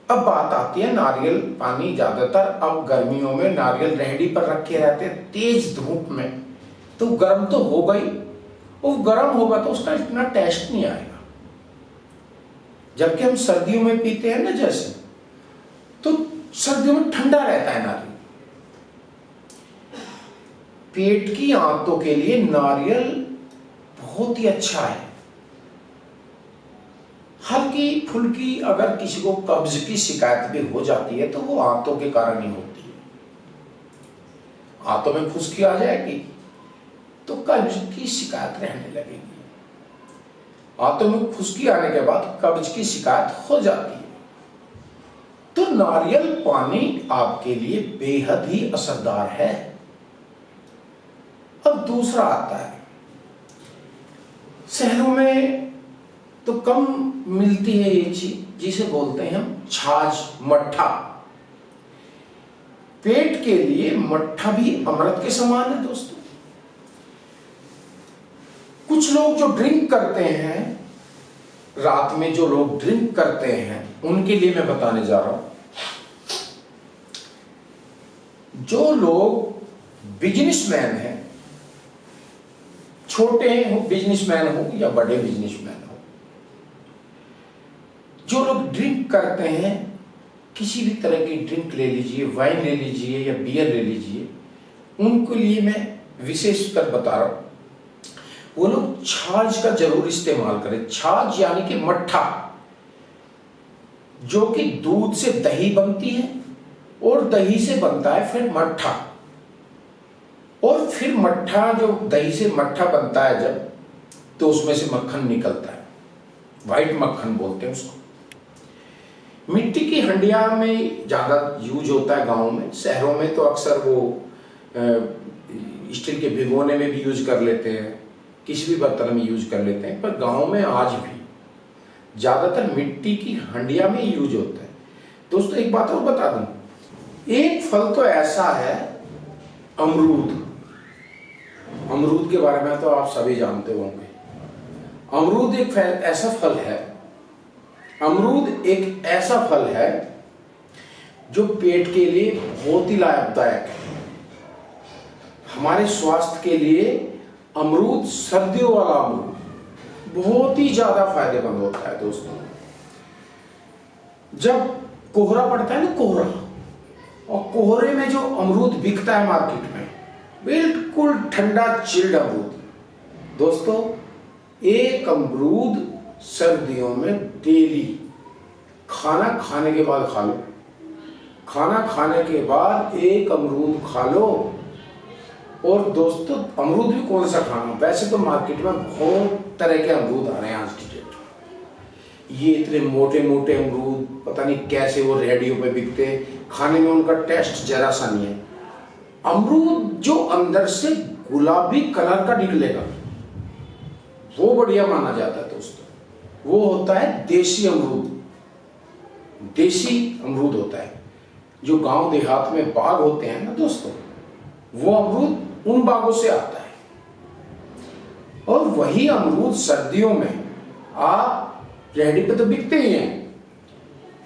अब बात आती है नारियल पानी, ज्यादातर अब गर्मियों में नारियल रेहड़ी पर रखे रहते हैं तेज धूप में, तो गर्म तो होगा ही, वो गर्म होगा तो उसका इतना टेस्ट नहीं आएगा। जबकि हम सर्दियों में पीते हैं ना जैसे, तो सर्दियों में ठंडा रहता है नारियल। पेट की आंतों के लिए नारियल बहुत ही अच्छा है। हल्की फुल्की अगर किसी को कब्ज की शिकायत भी हो जाती है तो वो आंतों के कारण ही होती है। आंतों में खुश्की आ जाएगी तो कब्ज की शिकायत रहने लगेगी। आंतों में खुश्की आने के बाद कब्ज की शिकायत हो जाती है। तो नारियल पानी आपके लिए बेहद ही असरदार है। अब दूसरा आता है, शहरों में तो कम मिलती है ये चीज जिसे बोलते हैं हम छाछ, मट्ठा। पेट के लिए मट्ठा भी अमृत के समान है दोस्तों। कुछ लोग जो ड्रिंक करते हैं, रात में जो लोग ड्रिंक करते हैं उनके लिए मैं बताने जा रहा हूं। जो लोग बिजनेसमैन हैं, छोटे हो बिजनेसमैन हो या बड़े बिजनेसमैन हो, जो लोग ड्रिंक करते हैं, किसी भी तरह की ड्रिंक ले लीजिए, वाइन ले लीजिए या बियर ले लीजिए, उनके लिए मैं विशेषकर बता रहा हूं, वो लोग छाछ का जरूर इस्तेमाल करें। छाछ यानी कि मट्ठा, जो कि दूध से दही बनती है और दही से बनता है फिर मट्ठा, और फिर मट्ठा, जो दही से मट्ठा बनता है जब, तो उसमें से मक्खन निकलता है, व्हाइट मक्खन बोलते हैं उसको। मिट्टी की हंडिया में ज़्यादा यूज होता है गाँव में। शहरों में तो अक्सर वो स्टील के भिगोने में भी यूज कर लेते हैं, किसी भी बर्तन में यूज कर लेते हैं, पर गाँव में आज भी ज़्यादातर मिट्टी की हंडिया में यूज होता है। दोस्तों एक बात और बता दूं, एक फल तो ऐसा है अमरूद। अमरूद के बारे में तो आप सभी जानते होंगे। अमरूद एक ऐसा फल है, अमरूद एक ऐसा फल है जो पेट के लिए बहुत ही लाभदायक है। हमारे स्वास्थ्य के लिए अमरूद, सर्दियों वाला अमरूद बहुत ही ज्यादा फायदेमंद होता है। दोस्तों जब कोहरा पड़ता है ना, कोहरा, और कोहरे में जो अमरूद बिकता है मार्केट में, बिल्कुल ठंडा चिल्ड अमरूद। दोस्तों एक अमरूद सर्दियों में डेली खाना खाने के बाद खा लो, खाना खाने के बाद एक अमरूद खा लो। और दोस्तों अमरूद भी कौन सा खाना, वैसे तो मार्केट में बहुत तरह के अमरूद आ रहे हैं आज की डेट में। ये इतने मोटे मोटे अमरूद, पता नहीं कैसे वो रेडियो पे बिकते, खाने में उनका टेस्ट जरा सा नहीं है। अमरूद जो अंदर से गुलाबी कलर का निकलेगा वो बढ़िया माना जाता है। दोस्तों वो होता है देसी अमरूद। देसी अमरूद होता है, जो गांव देहात में बाग होते हैं ना दोस्तों, वो अमरूद उन बागों से आता है। और वही अमरूद सर्दियों में आप रेहड़ी पे तो बिकते ही हैं।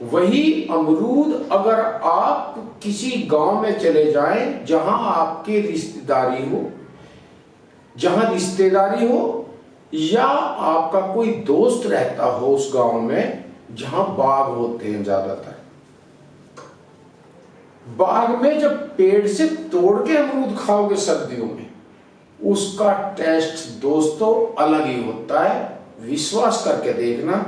वही अमरूद अगर आप किसी गांव में चले जाएं जहां आपके रिश्तेदारी हो, जहां रिश्तेदारी हो, या आपका कोई दोस्त रहता हो उस गांव में जहां बाग होते हैं, ज्यादातर बाग में जब पेड़ से तोड़ के अमरूद खाओगे सर्दियों में, उसका टेस्ट दोस्तों अलग ही होता है। विश्वास करके देखना।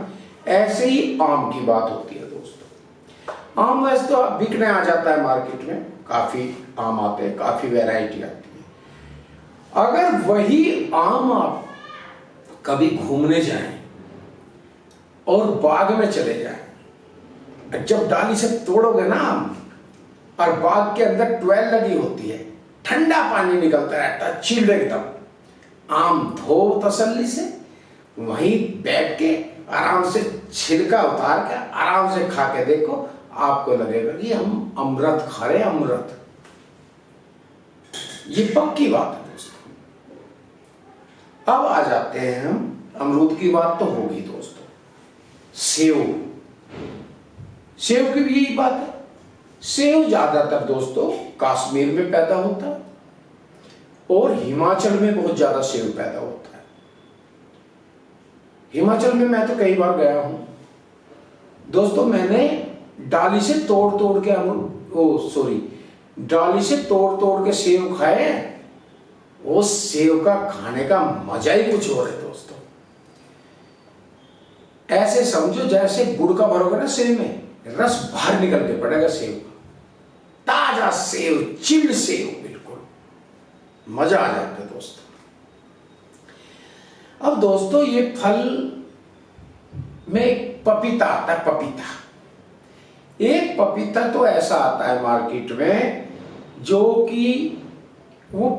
ऐसे ही आम की बात होती है दोस्तों। आम वैसे तो बिकने आ जाता है मार्केट में, काफी आम आते हैं, काफी वैरायटी आती है। अगर वही आम आप कभी घूमने जाएं और बाग में चले जाएं, जब डाली से तोड़ोगे ना आम, और बाग के अंदर ट्वेल लगी होती है, ठंडा पानी निकलता रहता है, चिल्ड एकदम। आम धो तसल्ली से, वहीं बैठ के आराम से छिलका उतार के आराम से खा के देखो, आपको लगेगा कि हम अमृत खा रहे हैं, अमृत। ये पक्की बात है दोस्तों। अब आ जाते हैं हम, अमरूद की बात तो होगी दोस्तों, सेव। सेव की भी यही बात है। सेव ज्यादातर दोस्तों कश्मीर में पैदा होता है और हिमाचल में बहुत ज्यादा सेव पैदा होता है। हिमाचल में मैं तो कई बार गया हूं दोस्तों। मैंने डाली से तोड़ के डाली से तोड़ के सेव खाए। वो सेव का खाने का मजा ही कुछ और है दोस्तों। ऐसे समझो जैसे गुड़ का भरोगे ना सेव में, रस बाहर निकल के पड़ेगा सेव का। ताजा सेव, चिल्ड सेव, बिल्कुल मजा आ जाता है दोस्तों। अब दोस्तों ये फल में एक पपीता आता है, पपीता। एक पपीता तो ऐसा आता है मार्केट में जो कि वो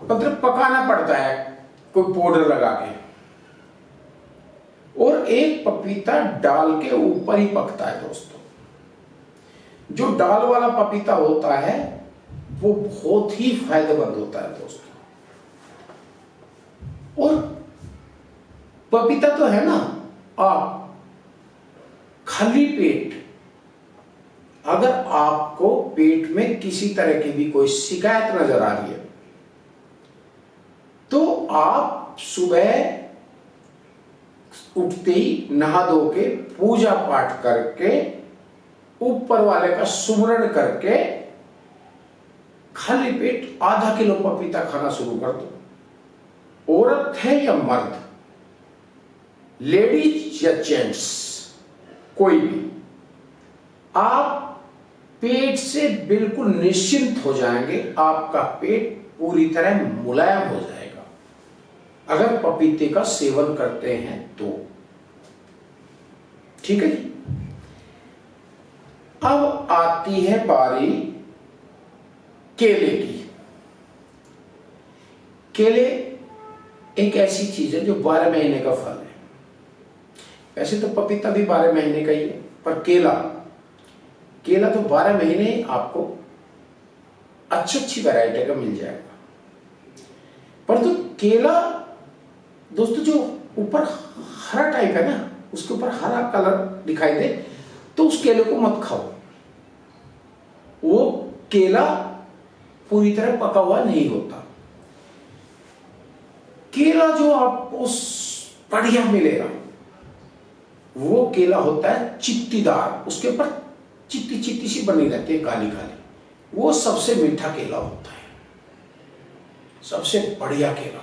मतलब पकाना पड़ता है कोई पाउडर लगा के, और एक पपीता डाल के ऊपर ही पकता है दोस्तों। जो डाल वाला पपीता होता है वो बहुत ही फायदेमंद होता है दोस्तों। और पपीता तो है ना, आप खाली पेट अगर आपको पेट में किसी तरह की भी कोई शिकायत नजर आ रही है तो आप सुबह उठते ही नहा धो के पूजा पाठ करके ऊपर वाले का सुमरण करके खाली पेट आधा किलो पपीता खाना शुरू कर दो। औरत है या मर्द, लेडीज या जेंट्स, कोई भी, आप पेट से बिल्कुल निश्चिंत हो जाएंगे। आपका पेट पूरी तरह मुलायम हो जाएगा अगर पपीते का सेवन करते हैं तो। ठीक है जी। अब आती है बारी केले की। केले एक ऐसी चीज है जो 12 महीने का फल है। वैसे तो पपीता भी 12 महीने का ही है, पर केला तो 12 महीने आपको अच्छी वैरायटी का मिल जाएगा। पर तो केला दोस्तों जो ऊपर हरा टाइप है ना, उसके ऊपर हरा कलर दिखाई दे तो उस केले को मत खाओ। वो केला पूरी तरह पका हुआ नहीं होता। केला जो आपको बढ़िया मिलेगा वो केला होता है चित्तीदार, उसके ऊपर चित्ती चित्ती सी बनी रहती है काली काली, वो सबसे मीठा केला होता है, सबसे बढ़िया केला।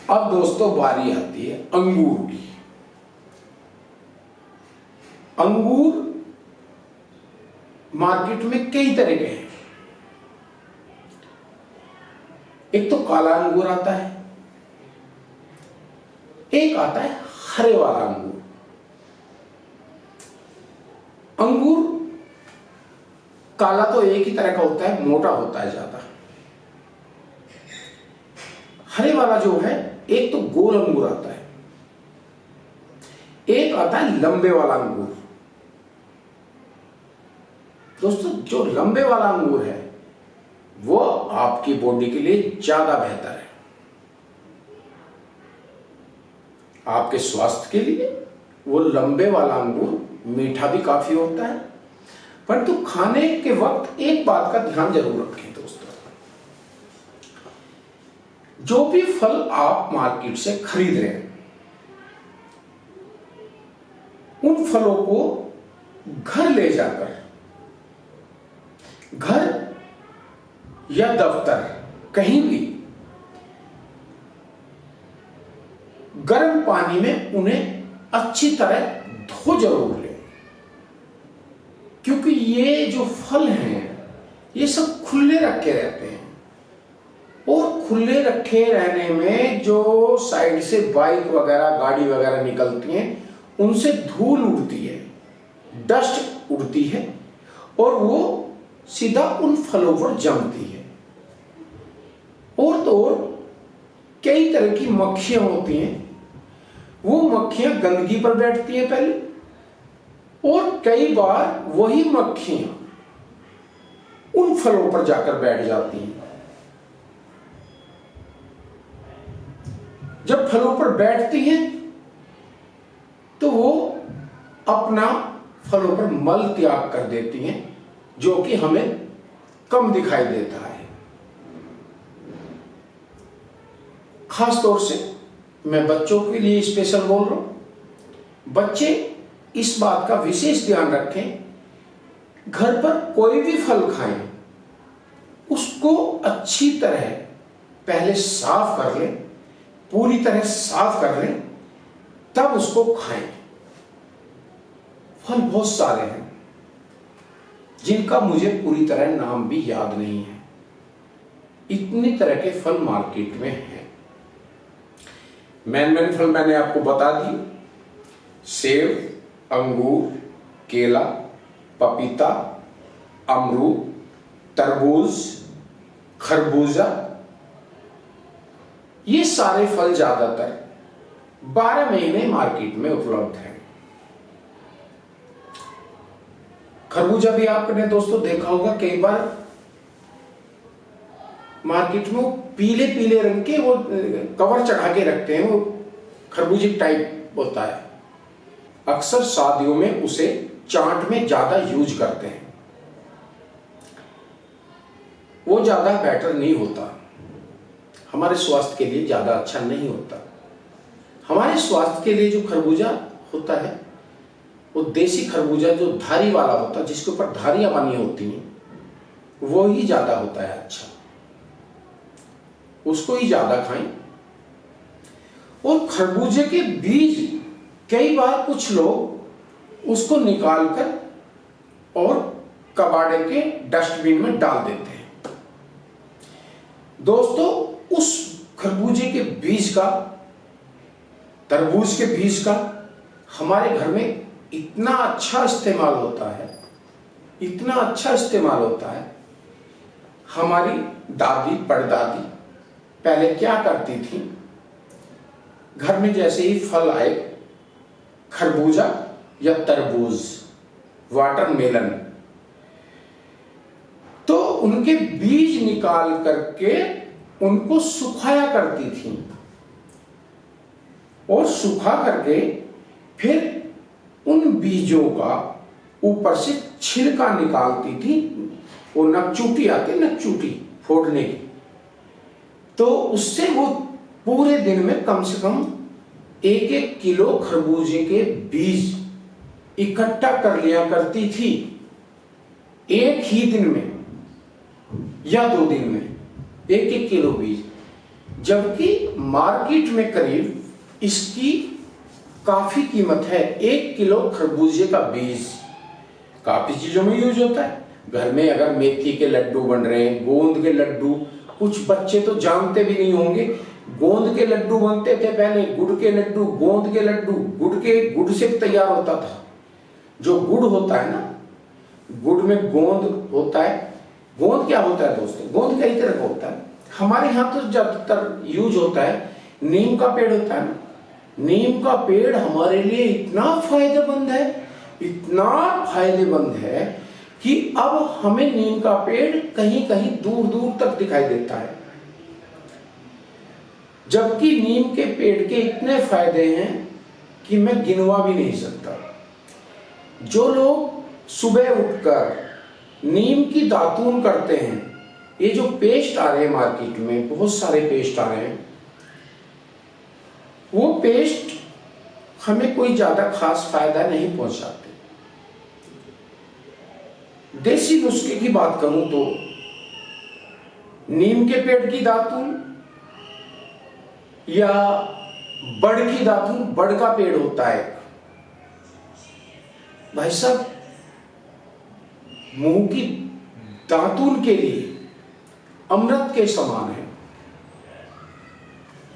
अब दोस्तों बारी आती है अंगूर की। अंगूर मार्केट में कई तरह के हैं। एक तो काला अंगूर आता है, एक आता है हरे वाला अंगूर। अंगूर काला तो एक ही तरह का होता है, मोटा होता है ज्यादा। हरे वाला जो है, एक तो गोल अंगूर आता है, एक आता है लंबे वाला अंगूर। दोस्तों जो लंबे वाला अंगूर है वो आपकी बॉडी के लिए ज्यादा बेहतर है, आपके स्वास्थ्य के लिए। वो लंबे वाला अंगूर मीठा भी काफी होता है, परंतु खाने के वक्त एक बात का ध्यान जरूर रखें दोस्तों, जो भी फल आप मार्केट से खरीद रहे हैं उन फलों को घर ले जाकर, घर या दफ्तर कहीं भी गर्म पानी में उन्हें अच्छी तरह धो जरूर लें, क्योंकि ये जो फल हैं ये सब खुले रखे रहते हैं और खुले रखे रहने में जो साइड से बाइक वगैरह गाड़ी वगैरह निकलती हैं उनसे धूल उड़ती है, डस्ट उड़ती है और वो सीधा उन फलों पर जमती है। और तो और कई तरह की मक्खियां होती हैं, वो मक्खियां गंदगी पर बैठती हैं पहले, और कई बार वही मक्खियां उन फलों पर जाकर बैठ जाती हैं। जब फलों पर बैठती हैं तो वो अपना फलों पर मल त्याग कर देती हैं, जो कि हमें कम दिखाई देता है। खास तौर से मैं बच्चों के लिए स्पेशल बोल रहा हूं। बच्चे इस बात का विशेष ध्यान रखें, घर पर कोई भी फल खाएं उसको अच्छी तरह पहले साफ कर लें, पूरी तरह साफ कर लें, तब उसको खाएं। फल बहुत सारे हैं जिनका मुझे पूरी तरह नाम भी याद नहीं है, इतनी तरह के फल मार्केट में हैं। मेन फल मैंने आपको बता दी, सेब, अंगूर, केला, पपीता, अमरूद, तरबूज, खरबूजा, ये सारे फल ज्यादातर 12 महीने मार्केट में उपलब्ध हैं। खरबूजा भी आपने दोस्तों देखा होगा, कई बार मार्केट में वो पीले पीले रंग के वो कवर चढ़ा के रखते हैं, वो खरबूजे टाइप होता है। अक्सर शादियों में उसे चाट में ज़्यादा यूज करते हैं वो ज़्यादा बेटर नहीं होता, हमारे स्वास्थ्य के लिए ज़्यादा अच्छा नहीं होता। हमारे स्वास्थ्य के लिए जो खरबूजा होता है वो देसी खरबूजा जो धारी वाला होता है, जिसके ऊपर धारियां बनी होती हैं, वो ही ज़्यादा होता है अच्छा, उसको ही ज़्यादा खाएं। और खरबूजे के बीज कई बार कुछ लोग उसको निकालकर और कबाड़े के डस्टबिन में डाल देते हैं। दोस्तों, उस खरबूजे के बीज का, तरबूज के बीज का हमारे घर में इतना अच्छा इस्तेमाल होता है, इतना अच्छा इस्तेमाल होता है। हमारी दादी परदादी पहले क्या करती थी, घर में जैसे ही फल आए, खरबूजा या तरबूज, वाटरमेलन, तो उनके बीज निकाल करके उनको सुखाया करती थी और सुखा करके फिर उन बीजों का ऊपर से छिलका निकालती थी। वो नकचूटी आती, नकचूटी फोड़ने की, तो उससे वो पूरे दिन में कम से कम 1-1 किलो खरबूजे के बीज इकट्ठा कर लिया करती थी, एक ही दिन में या 2 दिन में 1-1 किलो बीज। जबकि मार्केट में करीब इसकी काफी कीमत है। 1 किलो खरबूजे का बीज काफी चीजों में यूज होता है। घर में अगर मेथी के लड्डू बन रहे हैं, गोंद के लड्डू, कुछ बच्चे तो जानते भी नहीं होंगे, गोंद के लड्डू बनते थे पहले, गुड़ के लड्डू, गोंद के लड्डू, गुड़ से तैयार होता था। जो गुड़ होता है ना, गुड़ में गोंद होता है। गोंद क्या होता है दोस्तों? गोंद कई तरह का होता है। हमारे यहाँ तो ज्यादातर यूज होता है, नीम का पेड़ होता है ना, नीम का पेड़ हमारे लिए इतना फायदेमंद है, इतना फायदेमंद है कि अब हमें नीम का पेड़ कहीं कहीं दूर दूर तक दिखाई देता है। जबकि नीम के पेड़ के इतने फायदे हैं कि मैं गिनवा भी नहीं सकता। जो लोग सुबह उठकर नीम की दातून करते हैं, ये जो पेस्ट आ रहे हैं मार्केट में, बहुत सारे पेस्ट आ रहे हैं, वो पेस्ट हमें कोई ज्यादा खास फायदा नहीं पहुंचाते। देसी नुस्खे की बात करूं तो नीम के पेड़ की दातून या बड़ की दातून, बड़ का पेड़ होता है भाई साहब, मुंह की दातून के लिए अमृत के समान है।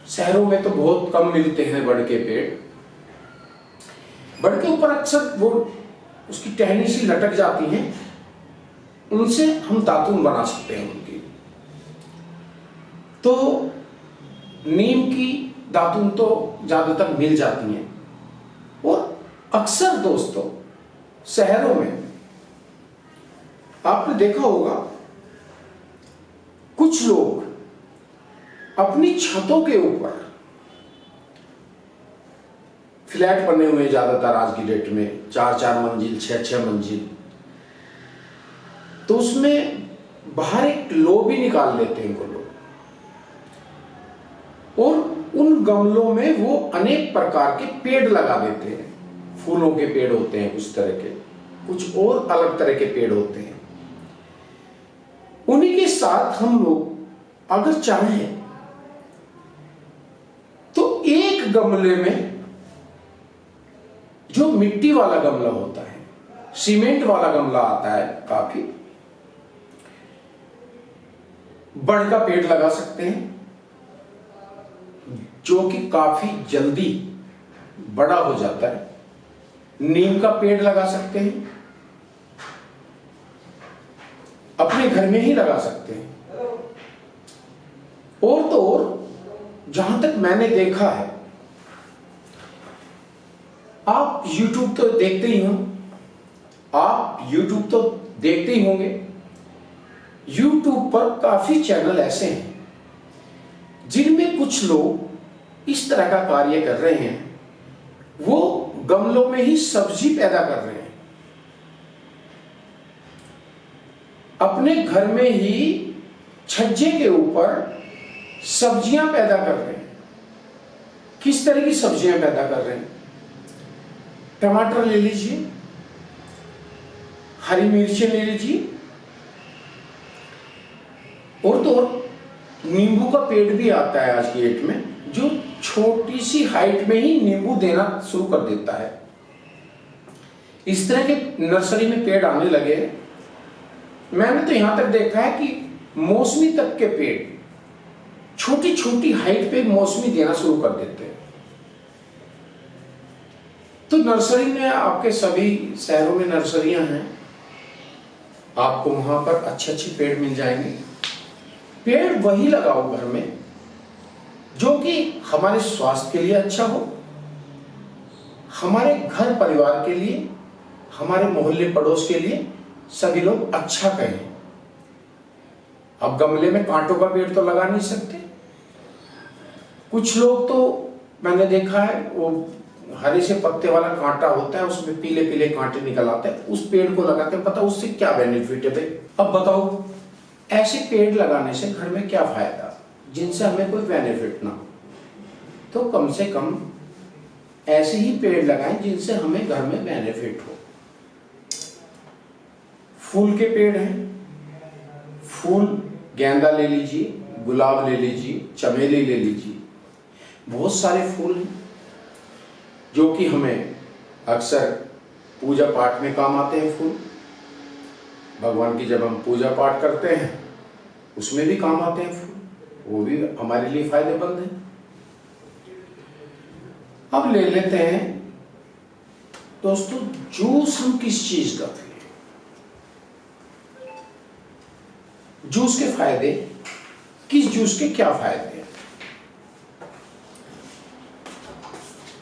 शहरों में तो बहुत कम मिलते हैं बड़ के पेड़। बड़ के ऊपर अक्सर वो उसकी टहनी सी लटक जाती हैं, उनसे हम दातून बना सकते हैं उनकी। तो नीम की दातून तो ज्यादातर मिल जाती हैं। और अक्सर दोस्तों शहरों में आपने देखा होगा, कुछ लोग अपनी छतों के ऊपर, फ्लैट बने हुए ज्यादातर आज की डेट में, 4-4 मंजिल, 6-6 मंजिल, तो उसमें बाहर एक लोबी निकाल लेते हैं वो लोग, और उन गमलों में वो अनेक प्रकार के पेड़ लगा देते हैं। फूलों के पेड़ होते हैं कुछ तरह के, कुछ और अलग तरह के पेड़ होते हैं। उन्हीं के साथ हम लोग अगर चाहें तो एक गमले में, जो मिट्टी वाला गमला होता है, सीमेंट वाला गमला आता है, काफी बड़ का पेड़ लगा सकते हैं, जो कि काफी जल्दी बड़ा हो जाता है। नीम का पेड़ लगा सकते हैं, अपने घर में ही लगा सकते हैं। और तो और जहां तक मैंने देखा है, आप YouTube तो देखते ही हो, आप YouTube तो देखते ही होंगे। YouTube पर काफी चैनल ऐसे हैं जिनमें कुछ लोग इस तरह का कार्य कर रहे हैं। वो गमलों में ही सब्जी पैदा कर रहे हैं, अपने घर में ही छज्जे के ऊपर सब्जियां पैदा कर रहे हैं। किस तरह की सब्जियां पैदा कर रहे हैं? टमाटर ले लीजिए, हरी मिर्चें ले लीजिए, और तो नींबू का पेड़ भी आता है आज की डेट में, जो छोटी सी हाइट में ही नींबू देना शुरू कर देता है। इस तरह के नर्सरी में पेड़ आने लगे। मैंने तो यहां तक देखा है कि मौसमी तक के पेड़ छोटी छोटी हाइट पे मौसमी देना शुरू कर देते हैं। तो नर्सरी में आपके सभी शहरों में नर्सरियां हैं, आपको वहां पर अच्छे अच्छे पेड़ मिल जाएंगे। पेड़ वही लगाओ घर में जो कि हमारे स्वास्थ्य के लिए अच्छा हो, हमारे घर परिवार के लिए, हमारे मोहल्ले पड़ोस के लिए सभी लोग अच्छा कहें। अब गमले में कांटों का पेड़ तो लगा नहीं सकते। कुछ लोग तो मैंने देखा है वो हरे से पत्ते वाला कांटा होता है, उसमें पीले पीले कांटे निकल आते हैं, उस पेड़ को लगाते हैं। पता उससे क्या बेनिफिट है भाई? अब बताओ, ऐसे पेड़ लगाने से घर में क्या फायदा जिनसे हमें कोई बेनिफिट ना हो? तो कम से कम ऐसे ही पेड़ लगाएं जिनसे हमें घर में बेनिफिट हो। फूल के पेड़ हैं, फूल गेंदा ले लीजिए, गुलाब ले लीजिए, चमेली ले लीजिए, बहुत सारे फूल हैं जो कि हमें अक्सर पूजा पाठ में काम आते हैं। फूल भगवान की जब हम पूजा पाठ करते हैं उसमें भी काम आते हैं फूल, वो भी हमारे लिए फायदेमंद है। अब ले लेते हैं दोस्तों, जूस हम किस चीज का पिए? जूस के फायदे, किस जूस के क्या फायदे हैं?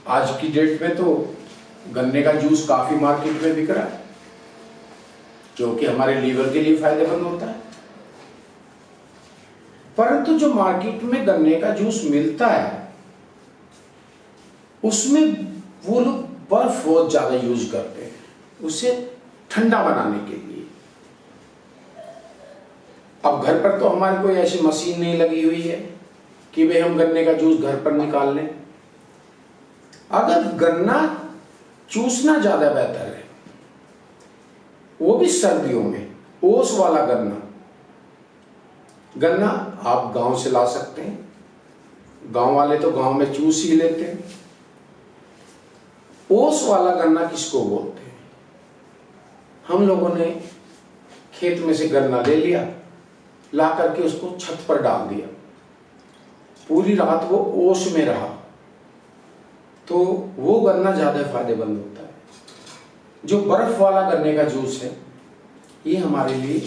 आज की डेट में तो गन्ने का जूस काफी मार्केट में बिक रहा है, जो कि हमारे लीवर के लिए फायदेमंद होता है। परंतु जो मार्केट में गन्ने का जूस मिलता है उसमें वो लोग बर्फ बहुत ज्यादा यूज करते हैं उसे ठंडा बनाने के लिए। अब घर पर तो हमारी कोई ऐसी मशीन नहीं लगी हुई है कि भाई हम गन्ने का जूस घर पर निकाल लें। अगर गन्ना चूसना ज्यादा बेहतर है, वो भी सर्दियों में, ओस वाला गन्ना। गन्ना आप गांव से ला सकते हैं, गांव वाले तो गांव में चूस ही लेते हैं। ओस वाला गन्ना किसको बोलते हैं? हम लोगों ने खेत में से गन्ना ले लिया, ला करके उसको छत पर डाल दिया, पूरी रात वो ओस में रहा, तो वो गन्ना ज्यादा फायदेमंद होता है। जो बर्फ वाला गन्ने का जूस है ये हमारे लिए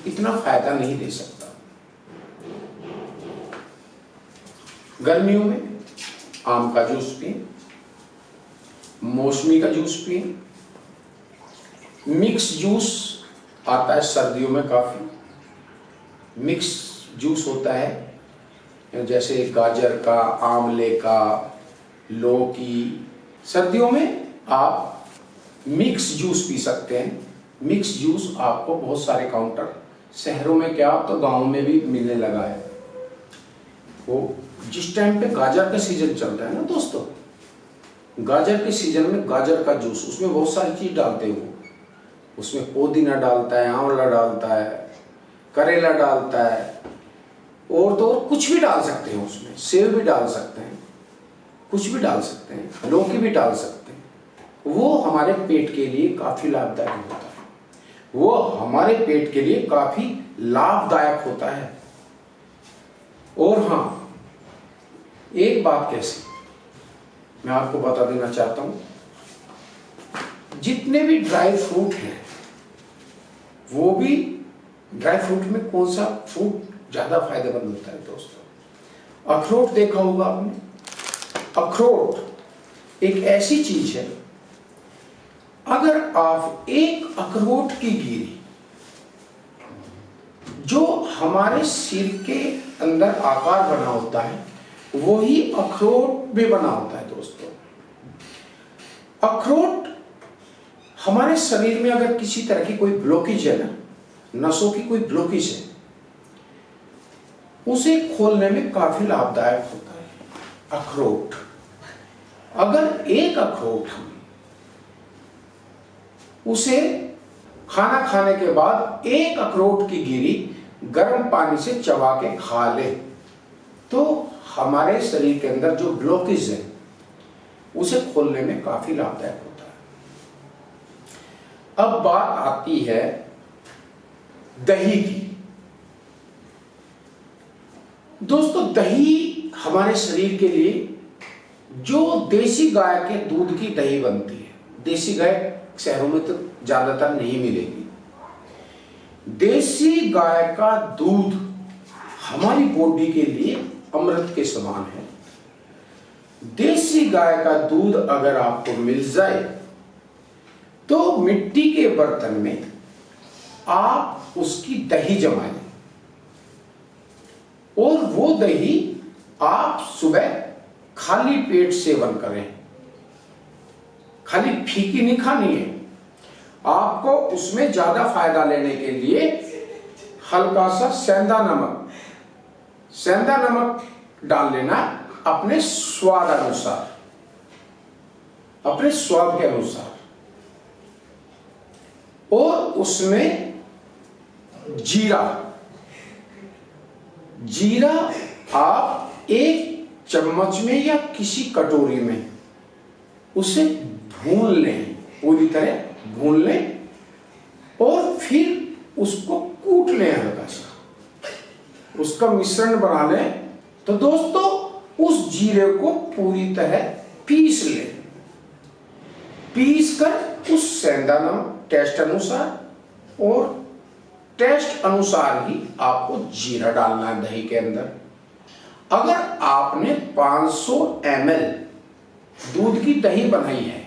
इतना फायदा नहीं दे सकता। गर्मियों में आम का जूस पिए, मौसमी का जूस पिए, मिक्स जूस आता है सर्दियों में, काफी मिक्स जूस होता है, जैसे गाजर का, आंवले का, लौकी। सर्दियों में आप मिक्स जूस पी सकते हैं। मिक्स जूस आपको बहुत सारे काउंटर, शहरों में क्या तो गांव में भी मिलने लगा है। वो जिस टाइम पे गाजर का सीजन चलता है ना दोस्तों, गाजर के सीजन में गाजर का जूस, उसमें बहुत सारी चीज डालते हैं वो, उसमें पुदीना डालता है, आंवला डालता है, करेला डालता है, और तो और कुछ भी डाल सकते हैं उसमें, सेव भी डाल सकते हैं, कुछ भी डाल सकते हैं, लौकी भी डाल सकते हैं। वो हमारे पेट के लिए काफी लाभदायक होता है, वो हमारे पेट के लिए काफी लाभदायक होता है। और हाँ, एक बात कैसी मैं आपको बता देना चाहता हूं, जितने भी ड्राई फ्रूट हैं, वो भी ड्राई फ्रूट में कौन सा फ्रूट ज्यादा फायदेमंद होता है दोस्तों? अखरोट देखा होगा आपने। अखरोट एक ऐसी चीज है, अगर आप एक अखरोट की गिरी जो हमारे सिर के अंदर आकार बना होता है, वही अखरोट भी बना होता है दोस्तों। अखरोट हमारे शरीर में अगर किसी तरह की कोई ब्लॉकेज है ना, नसों की कोई ब्लॉकेज है, उसे खोलने में काफी लाभदायक होता है। अखरोट, अगर एक अखरोट हम उसे खाना खाने के बाद एक अखरोट की गिरी गर्म पानी से चबा के खा ले तो हमारे शरीर के अंदर जो ब्लॉकेज है उसे खोलने में काफी लाभदायक होता है। अब बात आती है दही की। दोस्तों, दही हमारे शरीर के लिए, जो देसी गाय के दूध की दही बनती है, देसी गाय शहरों में तो ज्यादातर नहीं मिलेगी, देसी गाय का दूध हमारी बॉडी के लिए अमृत के समान है। देसी गाय का दूध अगर आपको मिल जाए तो मिट्टी के बर्तन में आप उसकी दही जमाएं और वो दही आप सुबह खाली पेट सेवन करें। खाली फीकी नहीं खानी है, आपको उसमें ज्यादा फायदा लेने के लिए हल्का सा सेंधा नमक डाल लेना अपने स्वाद अनुसार, अपने स्वाद के अनुसार। और उसमें जीरा आप एक चम्मच में या किसी कटोरी में उसे भून लें, पूरी तरह भून लें और फिर उसको कूट लें, हल्का सा उसका मिश्रण बना लें। तो दोस्तों, उस जीरे को पूरी तरह पीस लें, पीस कर उस सेंधा नमक टेस्ट अनुसार और टेस्ट अनुसार ही आपको जीरा डालना है दही के अंदर। अगर आपने 500 ml दूध की दही बनाई है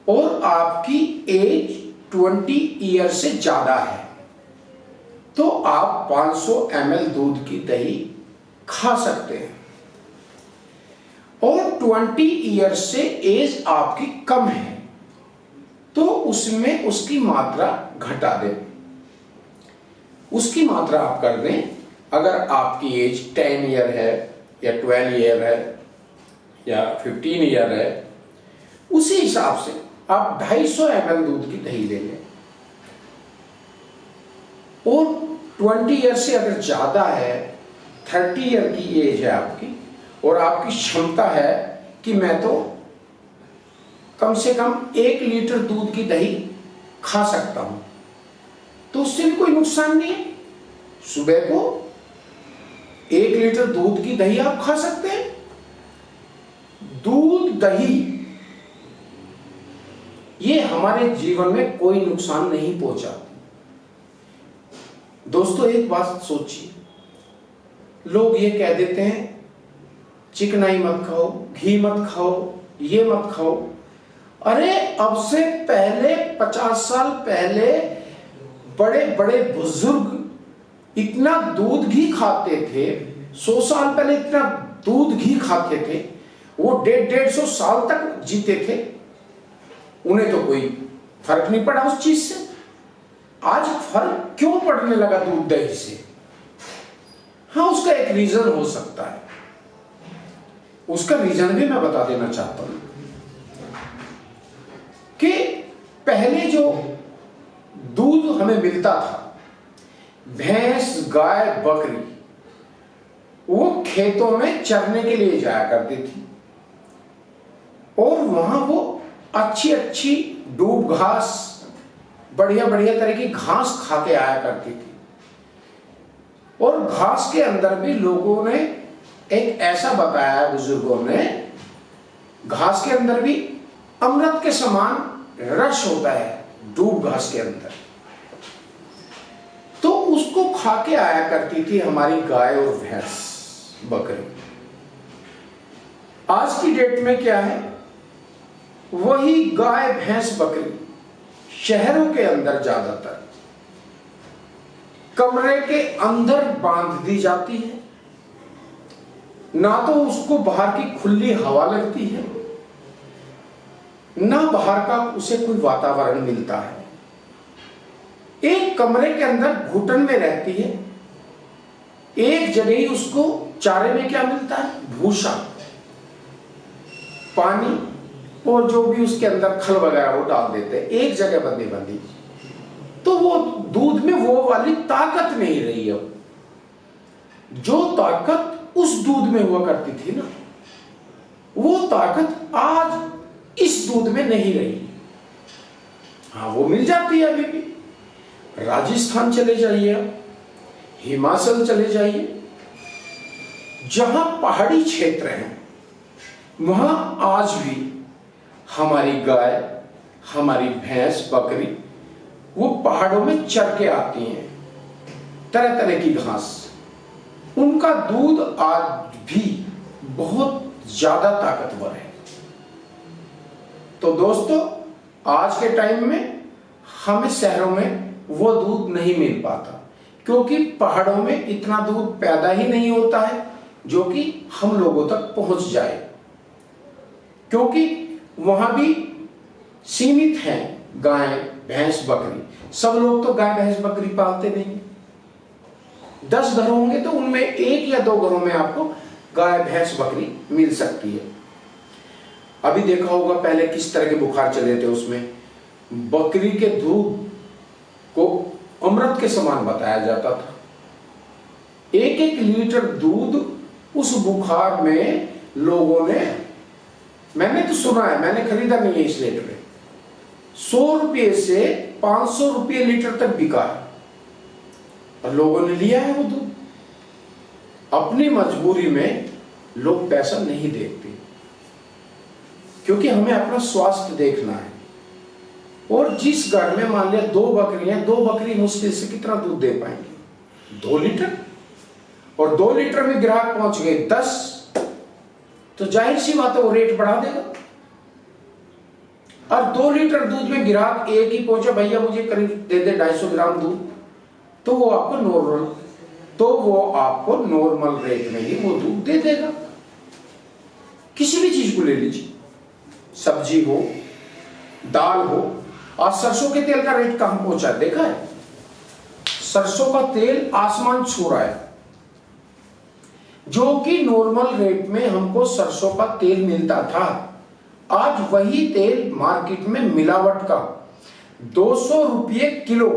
और आपकी एज 20 ईयर से ज्यादा है तो आप 500 ml दूध की दही खा सकते हैं। और 20 ईयर से एज आपकी कम है तो उसमें उसकी मात्रा घटा दें, उसकी मात्रा आप कर दें। अगर आपकी एज 10 ईयर है या 12 ईयर है या 15 ईयर है, उसी हिसाब से आप 250 ml दूध की दही ले लें। और 20 ईयर से अगर ज्यादा है, 30 ईयर की एज है आपकी और आपकी क्षमता है कि मैं तो कम से कम 1 लीटर दूध की दही खा सकता हूं, तो उससे भी कोई नुकसान नहीं है। सुबह को 1 लीटर दूध की दही आप खा सकते हैं। दूध दही ये हमारे जीवन में कोई नुकसान नहीं पहुंचाती। दोस्तों, एक बात सोचिए, लोग ये कह देते हैं चिकनाई मत खाओ, घी मत खाओ, ये मत खाओ। अरे अब से पहले 50 साल पहले बड़े बड़े बुजुर्ग इतना दूध घी खाते थे, 100 साल पहले इतना दूध घी खाते थे, वो 150 साल तक जीते थे, उन्हें तो कोई फर्क नहीं पड़ा उस चीज से। आज फर्क क्यों पड़ने लगा दूध दही से? हाँ, उसका एक रीजन हो सकता है, उसका रीजन भी मैं बता देना चाहता हूं कि पहले जो दूध हमें मिलता था, भैंस, गाय, बकरी, वो खेतों में चरने के लिए जाया करती थी और वहां वो अच्छी अच्छी डूब घास, बढ़िया बढ़िया तरह की घास खा के आया करती थी। और घास के अंदर भी लोगों ने एक ऐसा बताया, बुजुर्गों ने, घास के अंदर भी अमृत के समान रस होता है डूब घास के अंदर, तो उसको खा के आया करती थी हमारी गाय और भैंस, बकरी। आज की डेट में क्या है, वही गाय, भैंस, बकरी शहरों के अंदर ज्यादातर कमरे के अंदर बांध दी जाती है, ना तो उसको बाहर की खुली हवा लगती है, ना बाहर का उसे कोई वातावरण मिलता है। एक कमरे के अंदर घुटन में रहती है, एक जगह ही उसको चारे में क्या मिलता है, भूसा, पानी और जो भी उसके अंदर खल वगैरह वो डाल देते हैं, एक जगह बंदी बंदी। तो वो दूध में वो वाली ताकत नहीं रही है, जो ताकत उस दूध में हुआ करती थी ना, वो ताकत आज इस दूध में नहीं रही। हाँ, वो मिल जाती है अभी भी। राजस्थान चले जाइए, हिमाचल चले जाइए, जहां पहाड़ी क्षेत्र हैं, वहां आज भी हमारी गाय, हमारी भैंस, बकरी वो पहाड़ों में चर के आती हैं, तरह तरह की घास। उनका दूध आज भी बहुत ज्यादा ताकतवर है। तो दोस्तों, आज के टाइम में हमें शहरों में वो दूध नहीं मिल पाता, क्योंकि पहाड़ों में इतना दूध पैदा ही नहीं होता है जो कि हम लोगों तक पहुंच जाए, क्योंकि वहां भी सीमित हैं गाय, भैंस, बकरी। सब लोग तो गाय, भैंस, बकरी पालते नहीं। 10 घर होंगे तो उनमें 1 या 2 घरों में आपको गाय, भैंस, बकरी मिल सकती है। अभी देखा होगा पहले किस तरह के बुखार चले थे, उसमें बकरी के दूध को अमृत के समान बताया जाता था। 1-1 लीटर दूध उस बुखार में लोगों ने, मैंने तो सुना है, मैंने खरीदा नहीं है इस रेट में, 100 रुपये से 500 रुपये लीटर तक बिका है, और लोगों ने लिया है वो दूध। अपनी मजबूरी में लोग पैसा नहीं देखते, क्योंकि हमें अपना स्वास्थ्य देखना है। और जिस घर में मान लिया 2 बकरियां, 2 बकरी मुश्किल से कितना दूध दे पाएंगे, 2 लीटर। और 2 लीटर में ग्राहक पहुंच गए 10, तो जाहिर सी बात है वो रेट बढ़ा देगा। और 2 लीटर दूध में ग्राहक एक ही पहुंचा, भैया मुझे करीब दे दे 250 ग्राम दूध, तो वो आपको नॉर्मल रेट में ही वो दूध दे देगा। किसी भी चीज को ले लीजिए, सब्जी हो, दाल हो। आज सरसों के तेल का रेट कहां पहुंचा है, देखा है? सरसों का तेल आसमान छू रहा है। जो कि नॉर्मल रेट में हमको सरसों का तेल मिलता था, आज वही तेल मार्केट में मिलावट का 200 रुपये किलो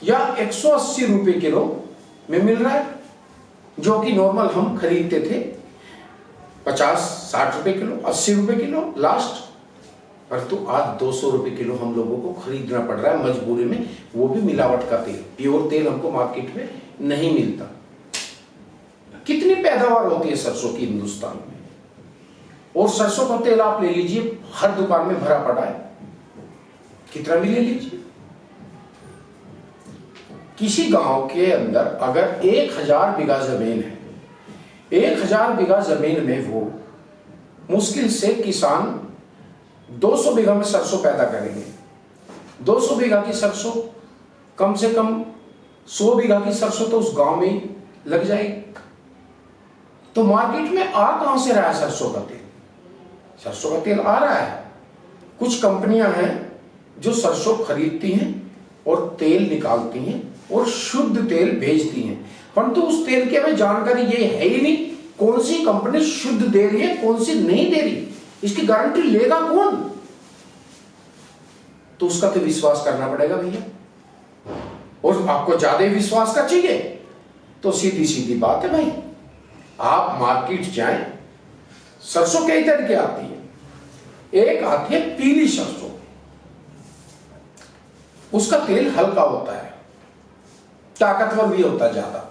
या 180 रुपये किलो में मिल रहा है, जो कि नॉर्मल हम खरीदते थे 50-60 रुपये किलो, 80 रुपये किलो लास्ट। परंतु आज 200 रुपये किलो हम लोगों को खरीदना पड़ रहा है मजबूरी में, वो भी मिलावट का तेल। प्योर तेल हमको मार्केट में नहीं मिलता। कितनी पैदावार होती है सरसों की हिंदुस्तान में, और सरसों का तेल आप ले लीजिए, हर दुकान में भरा पड़ा है, कितना भी ले लीजिए। किसी गांव के अंदर अगर 1000 बीघा जमीन है, 1000 बीघा जमीन में वो मुश्किल से किसान 200 बीघा में सरसों पैदा करेंगे। 200 बीघा की सरसों, कम से कम 100 बीघा की सरसों तो उस गांव में ही लग जाएगी। तो मार्केट में आ कहां से रहा है सरसों का तेल? सरसों का तेल आ रहा है, कुछ कंपनियां हैं जो सरसों खरीदती हैं और तेल निकालती हैं और शुद्ध तेल भेजती हैं, परंतु उस तेल की हमें जानकारी ये है ही नहीं कौन सी कंपनी शुद्ध दे रही है, कौन सी नहीं दे रही। इसकी गारंटी लेगा कौन? तो उसका तो विश्वास करना पड़ेगा भैया, और आपको ज्यादा विश्वास का चाहिए तो सीधी सीधी बात है भाई, आप मार्केट जाएं। सरसों कई तरह की आती है, एक आती है पीली सरसों, उसका तेल हल्का होता है, ताकतवर भी होता है, ज्यादा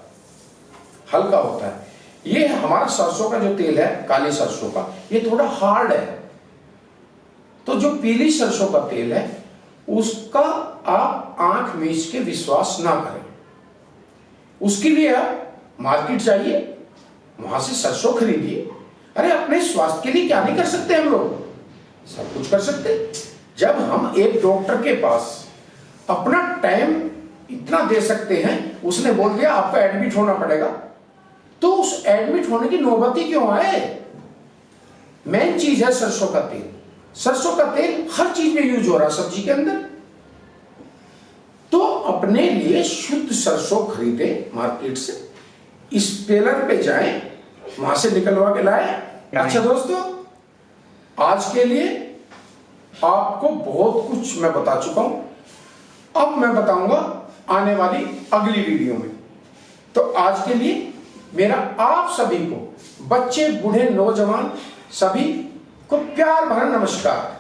हल्का होता है। ये हमारा सरसों का जो तेल है, काली सरसों का, ये थोड़ा हार्ड है। तो जो पीली सरसों का तेल है उसका आप आंख मीच के विश्वास ना करें। उसके लिए आप मार्केट जाइए, वहां से सरसों खरीदिए। अरे अपने स्वास्थ्य के लिए क्या नहीं कर सकते हम लोग, सब कुछ कर सकते। जब हम एक डॉक्टर के पास अपना टाइम इतना दे सकते हैं, उसने बोल दिया आपको एडमिट होना पड़ेगा, तो उस एडमिट होने की नौबत ही क्यों आए? मेन चीज है सरसों का तेल। सरसों का तेल हर चीज में यूज हो रहा है, सब्जी के अंदर। अपने लिए शुद्ध सरसों खरीदे मार्केट से, इस टेलर पे जाएं, वहां से निकलवा के लाए। अच्छा दोस्तों, आज के लिए आपको बहुत कुछ मैं बता चुका हूं, अब मैं बताऊंगा आने वाली अगली वीडियो में। तो आज के लिए मेरा आप सभी को, बच्चे बूढ़े नौजवान सभी को प्यार भरा नमस्कार।